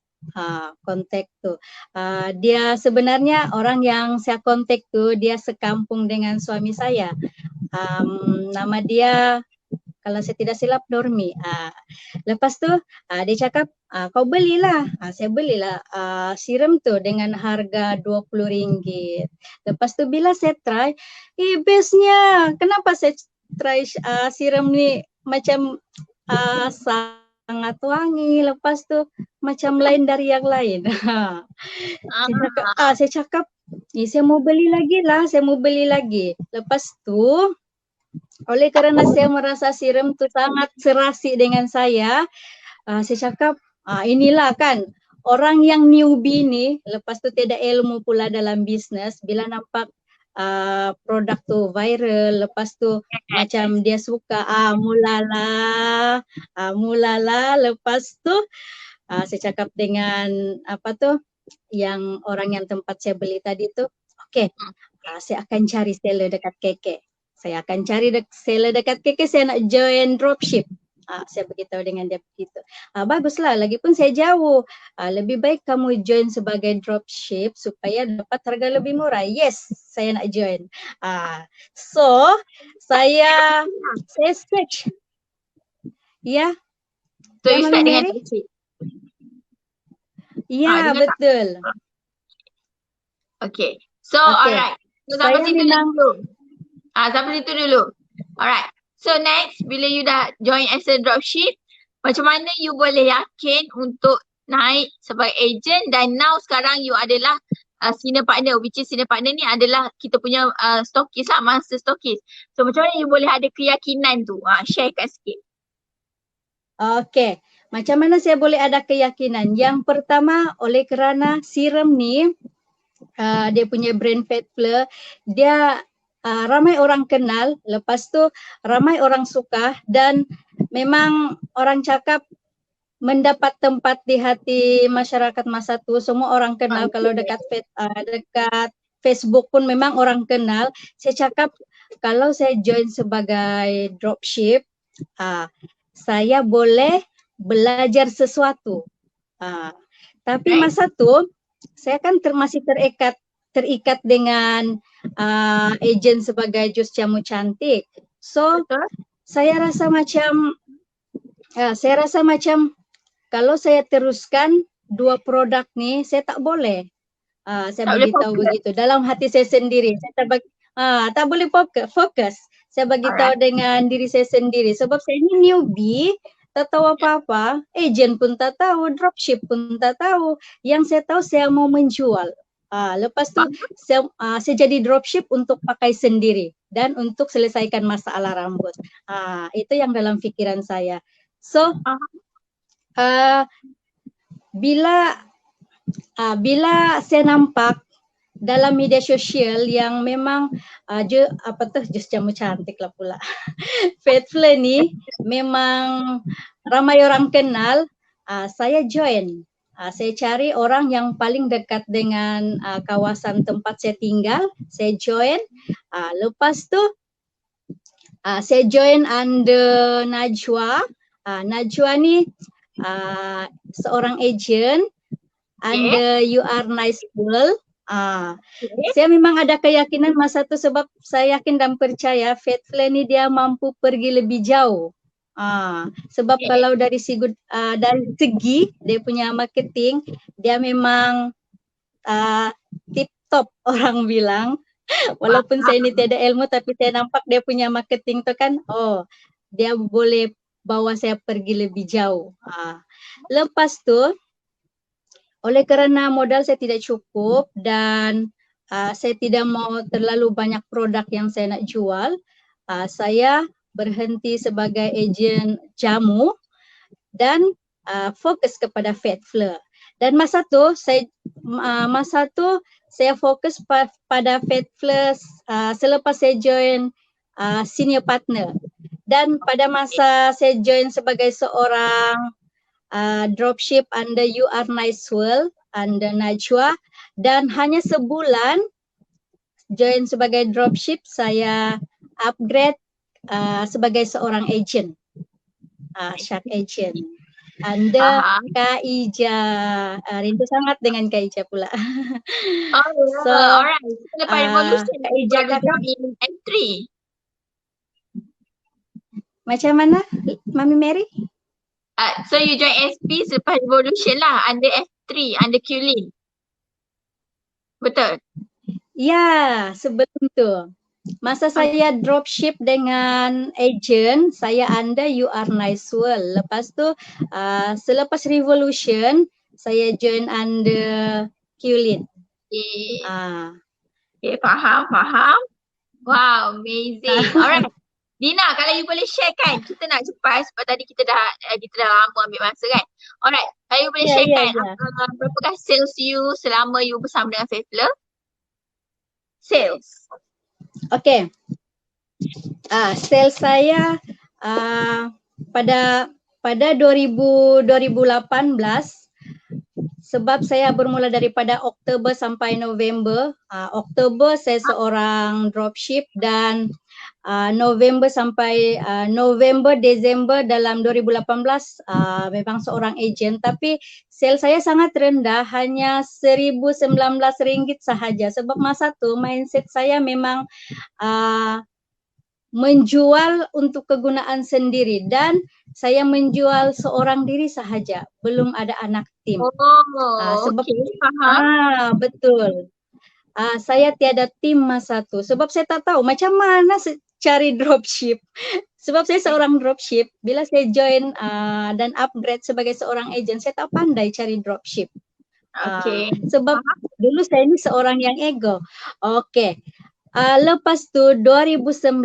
tu. Dia sebenarnya orang yang saya kontak tu dia sekampung dengan suami saya. Nama dia kalau saya tidak silap Dormi. Lepas tu dia cakap kau belilah. Saya belilah siram tu dengan harga RM20. Lepas tu bila saya try, bestnya. Kenapa saya try siram ni macam sangat wangi, lepas tu macam lain dari yang lain. Saya cakap, saya mau beli lagi. Lepas tu, oleh kerana saya merasa siram tu sangat serasi dengan saya cakap, inilah kan, orang yang newbie ni, lepas tu tidak ilmu pula dalam bisnes, bila nampak produk tu viral, lepas tu macam dia suka mulala, lepas tu saya cakap dengan yang orang yang tempat saya beli tadi tu, okey, saya akan cari seller dekat KK. Saya akan cari seller dekat KK, saya nak join dropship. Saya beritahu dengan dia begitu. Baguslah, lagipun saya jauh. Lebih baik kamu join sebagai dropship supaya dapat harga lebih murah. Yes, saya nak join. So, saya search. Ya. So, you start dengan dropship? Ya, betul. Okay. So, alright. So, sampai situ dulu. Sampai situ dulu. Alright. So next, bila you dah join as a dropship, macam mana you boleh yakin untuk naik sebagai agent, dan now sekarang you adalah senior partner, which is senior partner ni adalah kita punya stokis lah, master stokis. So macam mana you boleh ada keyakinan tu? Share kat sikit. Okay, macam mana saya boleh ada keyakinan? Yang pertama, oleh kerana siram ni, dia punya brand Fatfleur, dia ramai orang kenal, lepas tu ramai orang suka, dan memang orang cakap mendapat tempat di hati masyarakat masa tu. Semua orang kenal kalau dekat Facebook pun memang orang kenal. Saya cakap kalau saya join sebagai dropship, saya boleh belajar sesuatu. Tapi masa tu saya kan masih terikat dengan agen sebagai jus jamu cantik. So saya rasa macam kalau saya teruskan dua produk ni saya tak boleh. Saya Tak boleh beritahu fokus. begitu dalam hati saya sendiri. Saya tak boleh fokus. Saya beritahu dengan diri saya sendiri sebab saya ni newbie, tak tahu apa-apa, agent pun tak tahu, dropship pun tak tahu. Yang saya tahu saya mau menjual. Lepas tu saya jadi dropship untuk pakai sendiri dan untuk selesaikan masalah rambut. Itu yang dalam fikiran saya. So bila saya nampak dalam media sosial yang memang jus jamu cantik lah pula. Fatfler ni memang ramai orang kenal, saya join. Saya cari orang yang paling dekat dengan kawasan tempat saya tinggal, saya join. Lepas tu saya join under Najwa. Najwa ni seorang agent under You Are Nice World. Saya memang ada keyakinan masa tu sebab saya yakin dan percaya Fatfler ni dia mampu pergi lebih jauh. Sebab kalau dari segi dia punya marketing, dia memang tip top orang bilang. Walaupun saya ni tiada ilmu tapi saya nampak dia punya marketing tu kan, dia boleh bawa saya pergi lebih jauh. Lepas tu oleh kerana modal saya tidak cukup dan saya tidak mau terlalu banyak produk yang saya nak jual, saya berhenti sebagai ejen jamu dan fokus kepada Fatfler. Dan masa tu saya fokus pada Fatfler selepas saya join senior partner. Dan pada masa saya join sebagai seorang dropship under You Are Nice World under Najwa, dan hanya sebulan join sebagai dropship, saya upgrade sebagai seorang agent, shark agent under Kak Ija. Rindu sangat dengan Kak Ija pula. So, alright. Lepas Revolution, Kak Ija cakap M3. macam mana, Mami Mary? So you join SP selepas Revolution lah, under F3, under Qlin. Betul? Ya, sebelum tu. Masa saya dropship dengan agent, saya under You Are Nice World. Lepas tu, selepas Revolution, saya join under Qlin. Okay, faham. Wow, amazing. Alright. Dina, kalau you boleh share kan, kita nak cepat sebab tadi kita dah lama ambil masa kan. Alright, kalau you boleh share kan, berapakah sales you selama you bersama dengan Fatfler? Sales. Okay. Sales saya pada 2018, sebab saya bermula daripada Oktober sampai November. Oktober saya seorang dropship dan November sampai Desember dalam 2018 memang seorang agent, tapi sales saya sangat rendah, hanya RM1,019 sahaja sebab masa tu mindset saya memang menjual untuk kegunaan sendiri dan saya menjual seorang diri sahaja, belum ada anak tim. Sebab faham. Betul. Saya tiada tim masa tu sebab saya tak tahu macam mana cari dropship. Sebab saya seorang dropship, bila saya join dan upgrade sebagai seorang agent, saya tak pandai cari dropship. Sebab dulu saya ni seorang yang ego. Lepas tu 2019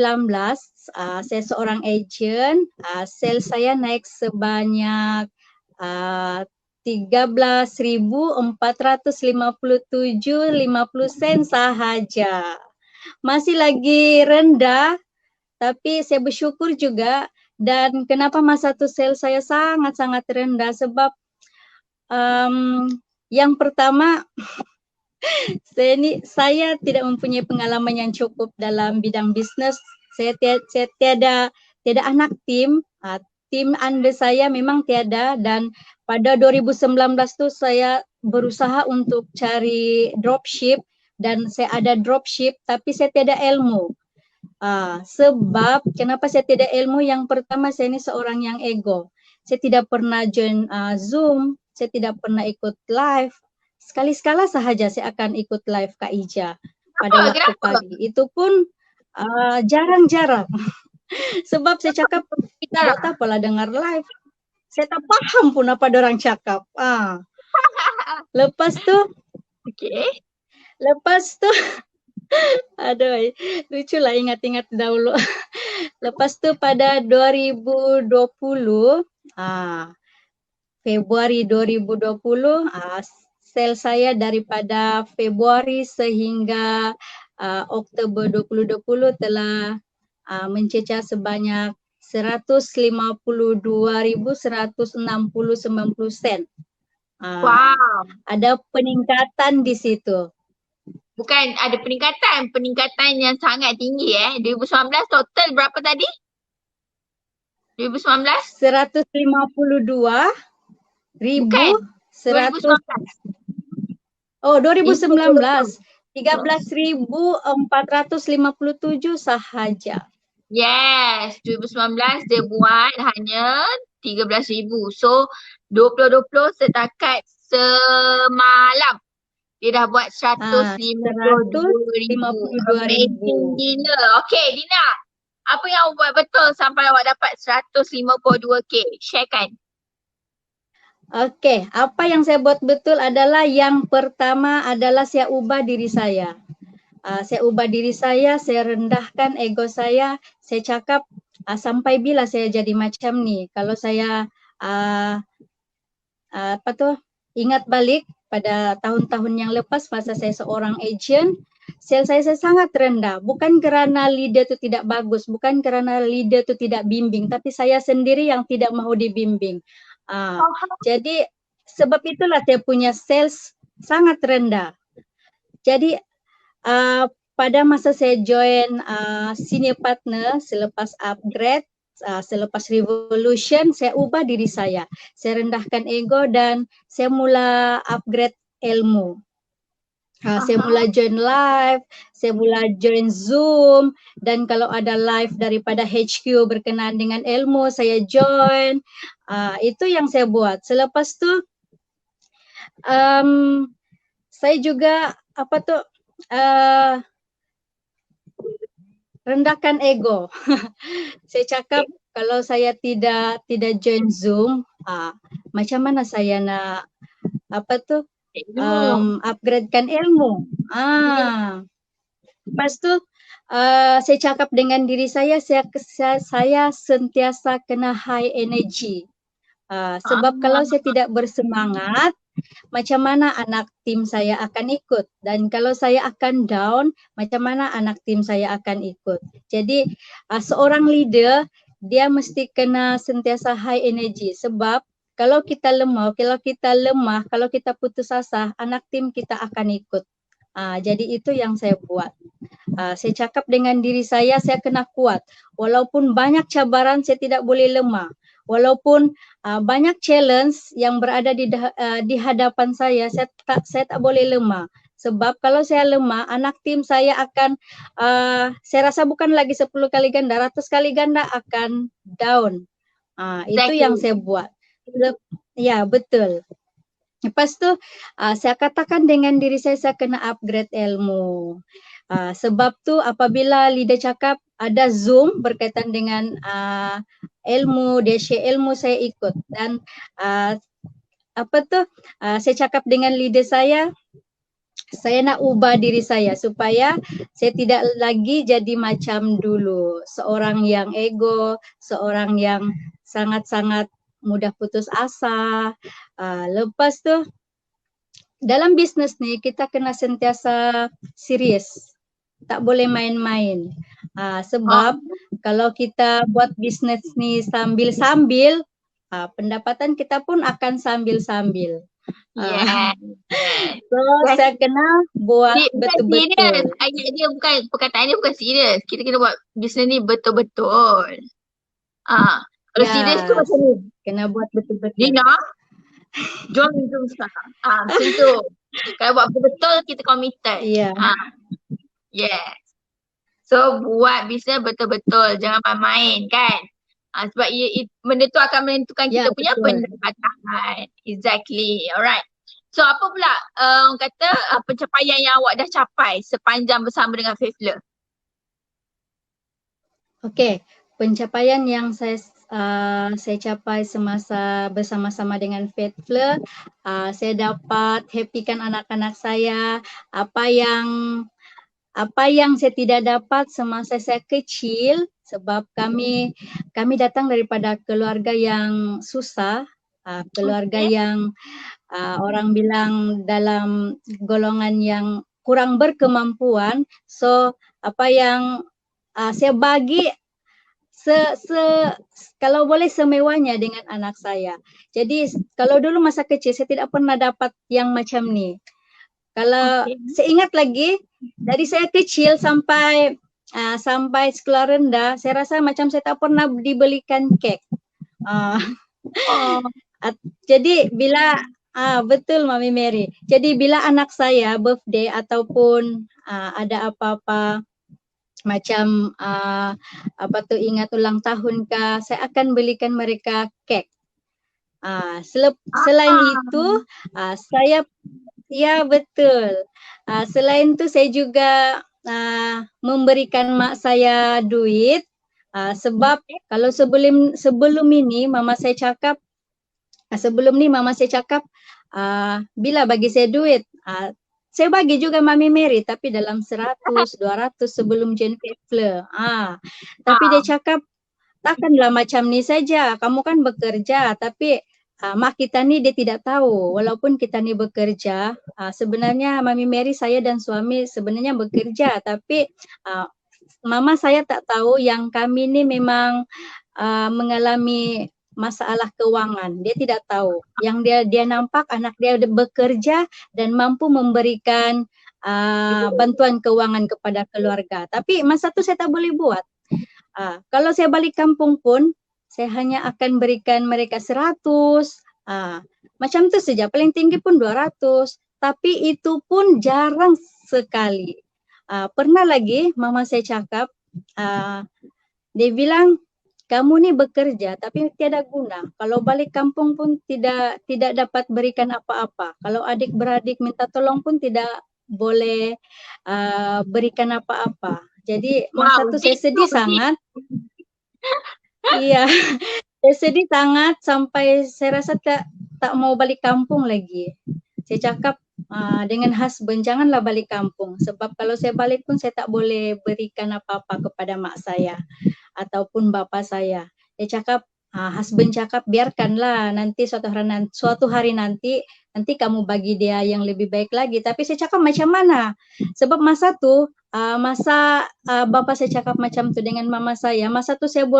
saya seorang agent, sales saya naik sebanyak 13,457.50 sahaja. Masih lagi rendah, tapi saya bersyukur juga. Dan kenapa masa tu sales saya sangat-sangat rendah sebab yang pertama Saya tidak mempunyai pengalaman yang cukup dalam bidang bisnes. Saya tiada anak tim. Tim under saya memang tiada, dan pada 2019 tu saya berusaha untuk cari dropship, dan saya ada dropship tapi saya tiada ilmu. Sebab kenapa saya tidak ilmu? Yang pertama, saya ini seorang yang ego. Saya tidak pernah join Zoom, saya tidak pernah ikut live. Sekali-sekala sahaja saya akan ikut live Kak Ija pada waktu pagi. Itu pun jarang-jarang. Sebab saya cakap, buat apalah dengar live. Saya tak paham pun apa dorang cakap. Lepas tu, aduh, lucu lah ingat-ingat dahulu. Lepas tu pada 2020, Februari 2020, sel saya daripada Februari sehingga Oktober 2020 telah mencecah sebanyak 152.160.90 sen. Wow. Ada peningkatan di situ. Bukan ada peningkatan yang sangat tinggi 2019 total berapa tadi? 2019? 152.100. Oh, 2019. 13.457 sahaja. Yes, 2019 dia buat hanya 13,000. So 2020 setakat semalam dia dah buat 152,000. Amazing gila. Okay Dina, apa yang awak buat betul sampai awak dapat 152K? Sharekan. Okay, apa yang saya buat betul adalah yang pertama adalah saya ubah diri saya. Saya ubah diri saya rendahkan ego saya cakap sampai bila saya jadi macam ni. Kalau saya ingat balik pada tahun-tahun yang lepas masa saya seorang agent, sel saya sangat rendah. Bukan kerana leader itu tidak bagus, bukan kerana leader itu tidak bimbing, tapi saya sendiri yang tidak mahu dibimbing. Jadi sebab itulah saya punya sales sangat rendah. Jadi pada masa saya join senior partner selepas upgrade, selepas revolution, saya ubah diri saya rendahkan ego dan saya mula upgrade ilmu. Saya mula join live, saya mula join Zoom, dan kalau ada live daripada HQ berkenaan dengan ilmu, saya join. Itu yang saya buat. Selepas tu saya juga rendahkan ego. Saya cakap kalau saya tidak join Zoom, macam mana saya nak upgradekan ilmu. Lepas tu saya cakap dengan diri saya sentiasa kena high energy. Sebab kalau saya tidak bersemangat, macam mana anak tim saya akan ikut, dan kalau saya akan down, macam mana anak tim saya akan ikut. Jadi seorang leader dia mesti kena sentiasa high energy, sebab kalau kita lemah, kalau kita putus asa, anak tim kita akan ikut. Jadi itu yang saya buat. Saya cakap dengan diri saya kena kuat. Walaupun banyak cabaran, saya tidak boleh lemah. Walaupun banyak challenge yang berada di hadapan saya tak boleh lemah. Sebab kalau saya lemah, anak tim saya akan, saya rasa bukan lagi 10 kali ganda, 100 kali ganda akan down. Itu yang saya buat. Ya, betul. Lepas tu, saya katakan dengan diri saya kena upgrade ilmu. Sebab tu apabila leader cakap ada Zoom berkaitan dengan ilmu, dia share ilmu, saya ikut. Dan saya cakap dengan leader saya nak ubah diri saya supaya saya tidak lagi jadi macam dulu. Seorang yang ego, seorang yang sangat-sangat mudah putus asa. Lepas tu dalam bisnes ni kita kena sentiasa serius. Tak boleh main-main. Sebab kalau kita buat bisnes ni sambil-sambil, pendapatan kita pun akan sambil-sambil. Yeah. So saya kena buat Bukan serius. betul-betul. Ayat dia bukan, perkataan dia bukan serius. Kita kena buat bisnes ni betul-betul. Kalau serius tu Ya, macam ni. kena buat betul-betul. Dina, jom sekarang. Macam tu. Kalau buat betul-betul, kita committed. Iya. Yes. So buat bisnes betul-betul. Jangan main-main kan. Sebab benda tu akan menentukan Ya, kita punya betul. pendapatan. Exactly. Alright. So apa pula orang kata pencapaian yang awak dah capai sepanjang bersama dengan Faithful? Okey, pencapaian yang saya capai semasa bersama-sama dengan Faithful, saya dapat happykan anak-anak saya. Apa yang saya tidak dapat semasa saya kecil, sebab kami datang daripada keluarga yang susah, keluarga yang orang bilang dalam golongan yang kurang berkemampuan. So apa yang saya bagi kalau boleh semewahnya dengan anak saya. Jadi kalau dulu masa kecil saya tidak pernah dapat yang macam ni. Kalau saya ingat lagi dari saya kecil sampai sekolah rendah, saya rasa macam saya tak pernah dibelikan kek. Jadi bila betul Mami Mary. Jadi bila anak saya birthday ataupun ada apa-apa macam ingat ulang tahun kah, saya akan belikan mereka kek. Selain itu saya ya betul. Selain itu saya juga memberikan mak saya duit sebab kalau sebelum ini mama saya cakap bila bagi saya duit saya bagi juga Mami Mary tapi dalam 100, 200 sebelum Jane Faithful. Tapi dia cakap takkanlah macam ni saja. Kamu kan bekerja tapi mak kita ni dia tidak tahu. Walaupun kita ni bekerja, sebenarnya Mami Mary, saya dan suami sebenarnya bekerja tapi mama saya tak tahu yang kami ni memang mengalami masalah keuangan. Dia tidak tahu. Yang dia nampak anak dia bekerja dan mampu memberikan bantuan keuangan kepada keluarga. Tapi masa tu saya tak boleh buat. Kalau saya balik kampung pun, saya hanya akan berikan mereka 100. Macam tu saja. Paling tinggi pun 200. Tapi itu pun jarang sekali. Pernah lagi mama saya cakap, dia bilang, kamu ni bekerja tapi tiada guna. Kalau balik kampung pun tidak dapat berikan apa-apa. Kalau adik-beradik minta tolong pun tidak boleh berikan apa-apa. Jadi masa tu saya sedih sangat. Iya, saya sedih sangat sampai saya rasa tak mau balik kampung lagi. Saya cakap dengan husband, janganlah balik kampung. Sebab kalau saya balik pun saya tak boleh berikan apa-apa kepada mak saya ataupun bapa saya. Dia cakap, husband cakap biarkanlah nanti suatu hari nanti kamu bagi dia yang lebih baik lagi. Tapi saya cakap macam mana? Sebab masa tu bapa saya cakap macam tu dengan mama saya, masa tu saya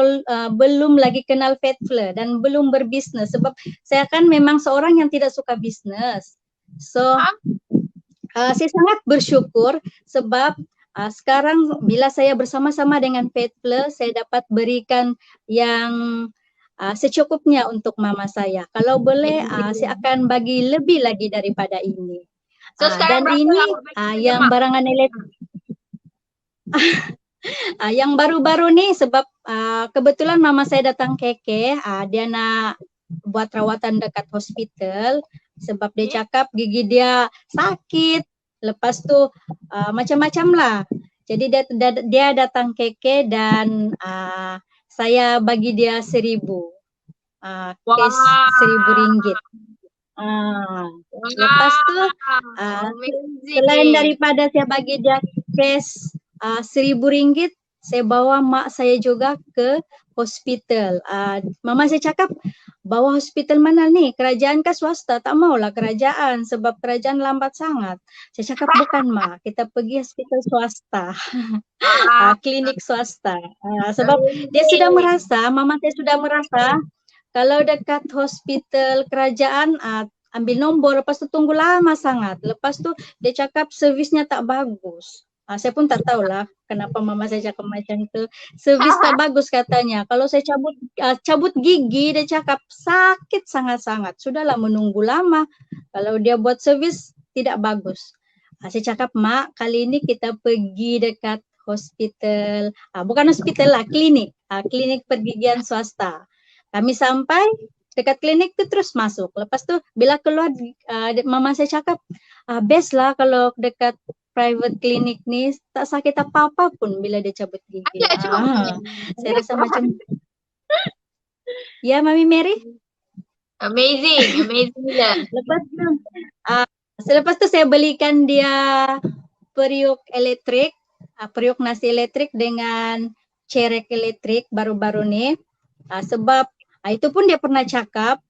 belum lagi kenal Faithful dan belum berbisnes sebab saya kan memang seorang yang tidak suka bisnes. So saya sangat bersyukur sebab sekarang bila saya bersama-sama dengan Faithful, saya dapat berikan yang secukupnya untuk mama saya. Kalau boleh, saya akan bagi lebih lagi daripada ini. So Dan ini yang barangan elektrik. Yang baru-baru ni sebab kebetulan mama saya datang KK, dia nak buat rawatan dekat hospital sebab dia cakap gigi dia sakit. Lepas tu macam-macam lah. Jadi dia datang KK dan saya bagi dia 1,000. Cash 1,000 ringgit. Lepas tu selain daripada saya bagi dia cash 1,000 ringgit, saya bawa mak saya juga ke hospital. Mama saya cakap, bawa hospital mana ni? Kerajaan ke swasta? Tak maulah kerajaan sebab kerajaan lambat sangat. Saya cakap bukan mak, kita pergi hospital swasta. Klinik swasta. Sebab dia sudah merasa, mama saya sudah merasa kalau dekat hospital kerajaan ambil nombor, lepas tu tunggu lama sangat. Lepas tu dia cakap servisnya tak bagus. Saya pun tak tahulah kenapa mama saya cakap macam itu. Servis tak bagus katanya. Kalau saya cabut gigi, dia cakap sakit sangat-sangat. Sudahlah menunggu lama. Kalau dia buat servis tidak bagus. Saya cakap, Mak, kali ini kita pergi dekat hospital. Bukan hospital lah, klinik. Klinik pergigian swasta. Kami sampai dekat klinik tu terus masuk. Lepas tu bila keluar, mama saya cakap, best lah kalau dekat private klinik ni tak sakit apa-apa pun bila dia cabut gigi. Saya rasa macam, ya Mami Mary? Amazing lah. Lepas tu saya belikan dia periuk elektrik, periuk nasi elektrik dengan cerek elektrik baru-baru ni. Sebab itu pun dia pernah cakap,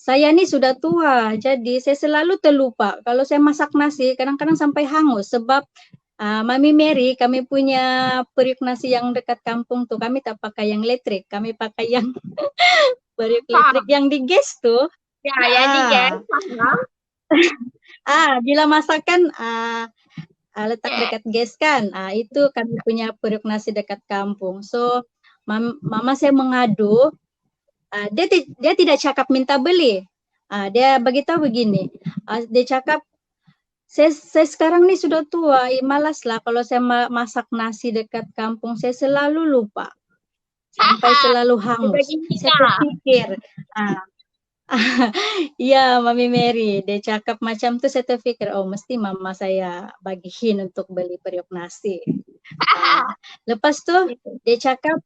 saya ni sudah tua, jadi saya selalu terlupa. Kalau saya masak nasi, kadang-kadang sampai hangus. Sebab Mami Mary, kami punya periuk nasi yang dekat kampung tu, kami tak pakai yang elektrik. Kami pakai yang periuk elektrik yang di gas tu. Ya, yang di gas. Bila masakan letak dekat gas kan. Itu kami punya periuk nasi dekat kampung. So, mama saya mengadu. Dia tidak cakap minta beli. Dia beritahu begini. Dia cakap, saya sekarang ni sudah tua, malas lah kalau saya masak nasi dekat kampung, saya selalu lupa. Sampai selalu hangus. Saya terfikir, ya Mami Mary, dia cakap macam tu, saya terfikir, oh mesti mama saya bagiin untuk beli periuk nasi. Lepas tu dia cakap,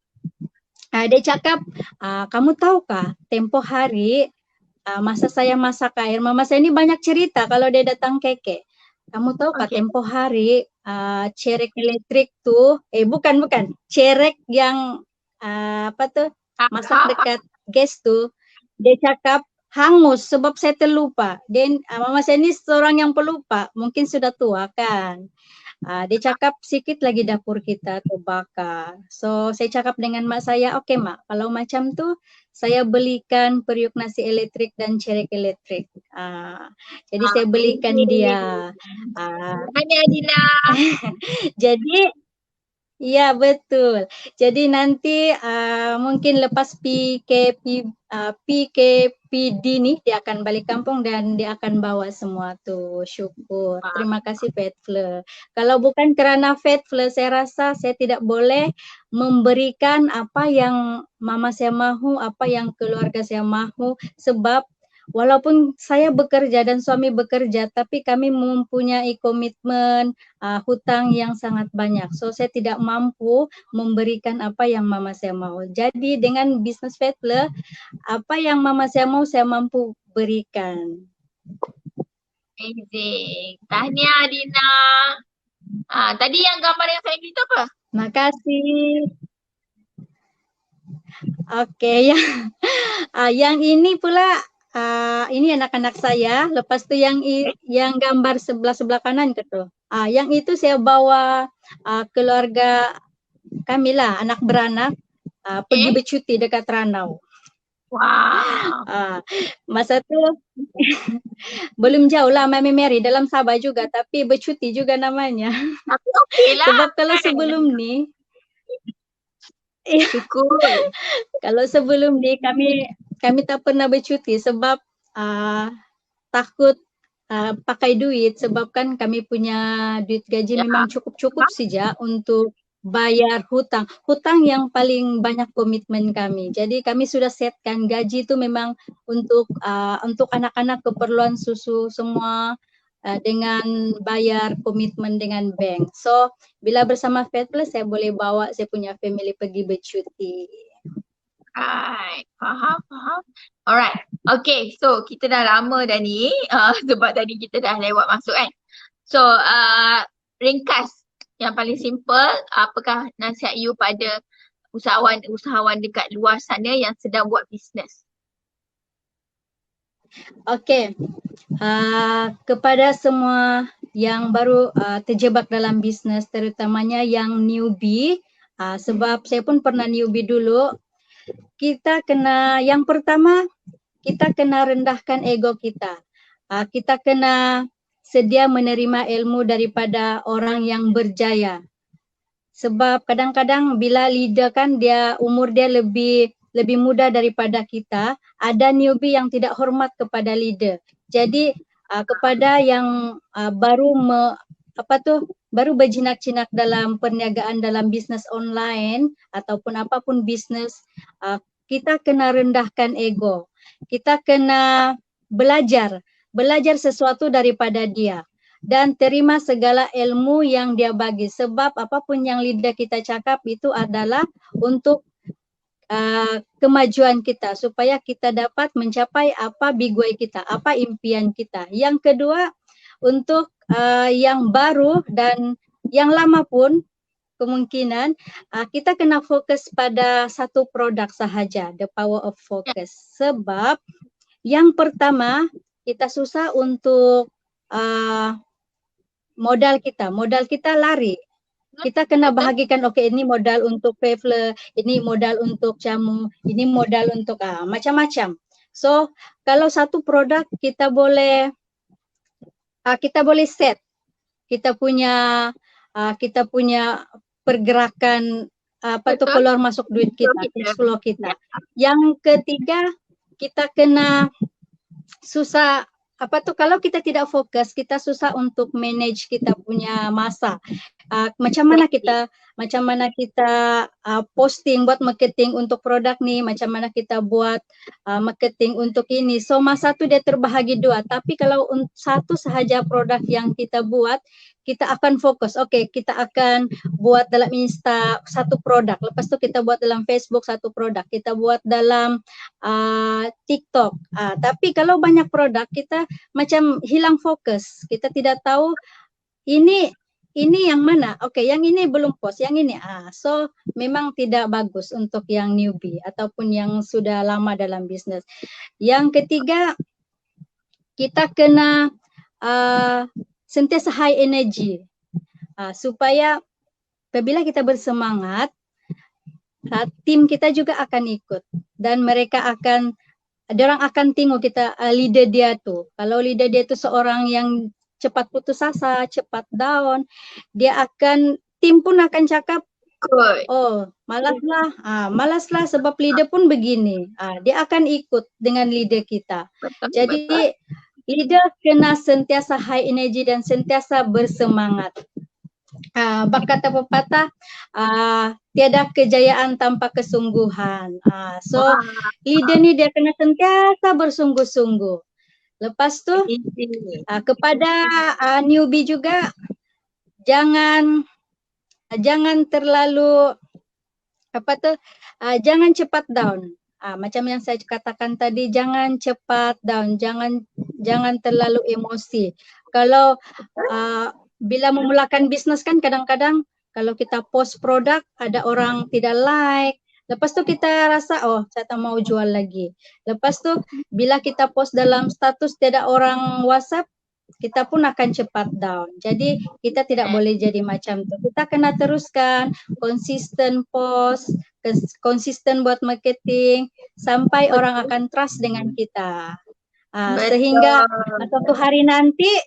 kamu tahukah tempoh hari masa saya masak air, mama saya ini banyak cerita kalau dia datang keke. Kamu tahukah tempoh hari cerek elektrik tuh, bukan, cerek yang masak dekat gas tuh, dia cakap hangus sebab saya terlupa. Dan mama saya ini seorang yang pelupa, mungkin sudah tua kan. Dia cakap sikit lagi dapur kita terbakar. So saya cakap dengan mak saya, oke mak, kalau macam tu saya belikan periuk nasi elektrik dan cerek elektrik. Jadi saya belikan dia. Adila. Jadi ya betul. Jadi nanti mungkin lepas PKPD nih dia akan balik kampung dan dia akan bawa semua tuh. Syukur. Terima kasih Fatfle. Kalau bukan kerana Fatfle, saya rasa saya tidak boleh memberikan apa yang mama saya mahu, apa yang keluarga saya mahu, sebab walaupun saya bekerja dan suami bekerja, tapi kami mempunyai komitmen hutang yang sangat banyak. So saya tidak mampu memberikan apa yang mama saya mau. Jadi dengan bisnis Fatfle, apa yang mama saya mau saya mampu berikan. Amazing. Tahniah Dina. Tadi yang gambar yang saya beritahu apa? Makasih. Oke, yang ini pula. Ini anak-anak saya. Lepas tu yang gambar sebelah kanan ke tu. Yang itu saya bawa keluarga kami lah, anak beranak pergi bercuti dekat Ranau. Wow. Masa tu belum jauh lah Mami Mary, dalam Sabah juga, tapi bercuti juga namanya. Tapi okey lah. Sebab kalau sebelum ni syukur. Kalau sebelum ni kami tak pernah bercuti sebab takut pakai duit, sebab kan kami punya duit gaji memang cukup-cukup saja untuk bayar hutang. Hutang yang paling banyak komitmen kami. Jadi kami sudah setkan gaji itu memang untuk anak-anak keperluan susu semua dengan bayar komitmen dengan bank. So bila bersama Fatfle saya boleh bawa saya punya family pergi bercuti. Faham. Alright. Okay, so kita dah lama dah ni sebab tadi kita dah lewat masuk kan. So ringkas yang paling simple, apakah nasihat you pada usahawan dekat luar sana yang sedang buat bisnes? Okay, kepada semua yang baru terjebak dalam bisnes, terutamanya yang newbie, sebab saya pun pernah newbie dulu. Yang pertama kita kena rendahkan ego kita. kita kena sedia menerima ilmu daripada orang yang berjaya. Sebab kadang-kadang bila leader kan umur dia lebih muda daripada kita, ada newbie yang tidak hormat kepada leader. Jadi kepada yang baru berjinak-jinak dalam perniagaan dalam bisnes online ataupun apapun bisnes, kita kena rendahkan ego. Kita kena belajar sesuatu daripada dia dan terima segala ilmu yang dia bagi, sebab apapun yang leader kita cakap itu adalah untuk kemajuan kita, supaya kita dapat mencapai apa biguai kita, apa impian kita. Yang kedua, untuk yang baru dan yang lama pun kemungkinan kita kena fokus pada satu produk sahaja, the power of focus. Sebab yang pertama, kita susah untuk modal kita lari. Kita kena bahagikan, okay, ini modal untuk traveler, ini modal untuk jamu, ini modal untuk macam-macam. So, kalau satu produk kita boleh set, kita punya pergerakan keluar masuk duit kita, cash flow kita. Yang ketiga, kita kena susah kalau kita tidak fokus, kita susah untuk manage kita punya masa. Macam mana kita posting buat marketing untuk produk ni, macam mana kita buat marketing untuk ini. So masa tu dia terbahagi dua. Tapi kalau satu sahaja produk yang kita buat, kita akan fokus. Okay, kita akan buat dalam Insta satu produk. Lepas tu kita buat dalam Facebook satu produk. Kita buat dalam TikTok. Tapi kalau banyak produk, kita macam hilang fokus. Kita tidak tahu ini yang mana. Okay, yang ini belum post, yang ini. So memang tidak bagus untuk yang newbie ataupun yang sudah lama dalam bisnes. Yang ketiga, kita kena sentiasa high energy supaya apabila kita bersemangat, tim kita juga akan ikut dan orang akan tengok kita leader dia tu. Kalau leader dia tu seorang yang cepat putus asa, cepat down, tim pun akan cakap, oh malaslah sebab leader pun begini. Dia akan ikut dengan leader kita. Jadi leader kena sentiasa high energy dan sentiasa bersemangat. Berkata pepatah, tiada kejayaan tanpa kesungguhan. So leader ni dia kena sentiasa bersungguh-sungguh. Lepas tu kepada newbie juga, jangan terlalu jangan cepat down. Macam yang saya katakan tadi, jangan cepat down, jangan terlalu emosi. Kalau bila memulakan bisnes kan kadang-kadang kalau kita post produk ada orang tidak like, lepas tu kita rasa saya tak mau jual lagi. Lepas tu bila kita post dalam status tiada orang WhatsApp, kita pun akan cepat down. Jadi kita tidak boleh jadi macam tu. Kita kena teruskan konsisten post, konsisten buat marketing sampai orang akan trust dengan kita. Sehingga suatu hari nanti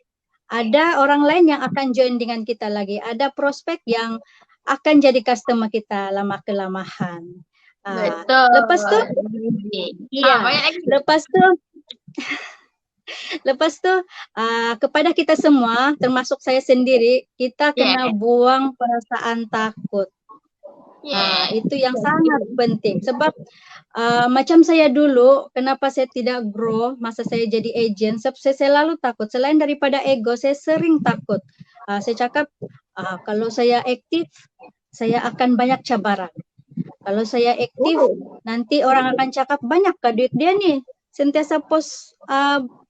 ada orang lain yang akan join dengan kita lagi. Ada prospek yang akan jadi customer kita lama-kelamaan. Betul. Lepas tu, lepas tu kepada kita semua, termasuk saya sendiri, kita kena buang perasaan takut. Itu yang sangat penting. Sebab macam saya dulu, kenapa saya tidak grow masa saya jadi agent, sebab saya selalu takut. Selain daripada ego, saya sering takut. Saya cakap, kalau saya aktif, saya akan banyak cabaran. Kalau saya aktif, nanti orang akan cakap, banyak kah duit dia nih? Sentiasa post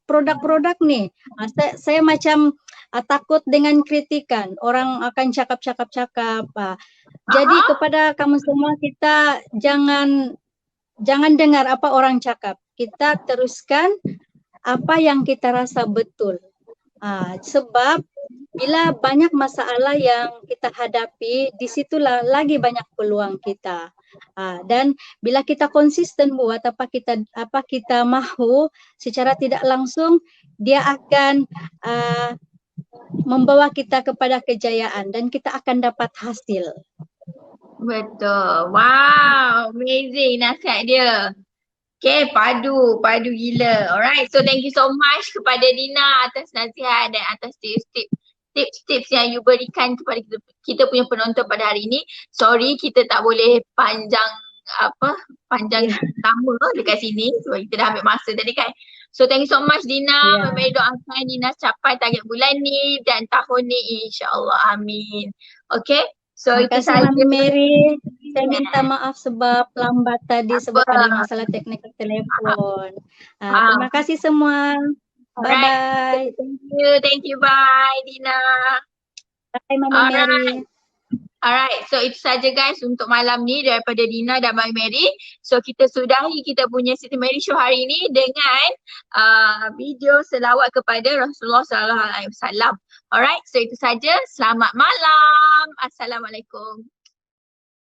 produk-produk nih. Saya macam takut dengan kritikan. Orang akan cakap-cakap. Jadi kepada kamu semua, kita jangan dengar apa orang cakap. Kita teruskan apa yang kita rasa betul. Sebab bila banyak masalah yang kita hadapi, disitulah lagi banyak peluang kita. Dan bila kita konsisten buat apa kita mahu, secara tidak langsung dia akan membawa kita kepada kejayaan dan kita akan dapat hasil. Betul. Wow, amazing nasihat dia. Okay, padu gila. Alright, so thank you so much kepada Dina atas nasihat dan atas tips yang you berikan kepada kita punya penonton pada hari ini. Sorry kita tak boleh panjang lama dekat sini sebab kita dah ambil masa tadi kan. So thank you so much Dina. Mari doakan Dina capai target bulan ni dan tahun ni insya-Allah. Amin. Okay. So Terima itu kasih saja. Mami Mary. Saya minta maaf sebab lambat tadi sebab ada masalah teknik telefon. Terima kasih semua. Bye-bye. Thank you. Bye Dina. Bye Mami Mary. Alright, so itu saja guys untuk malam ni daripada Dina dan Mami Mary. So kita sudahi kita punya Siti Mary Show hari ini dengan video selawat kepada Rasulullah SAW. Alright, so itu saja. Selamat malam. Assalamualaikum.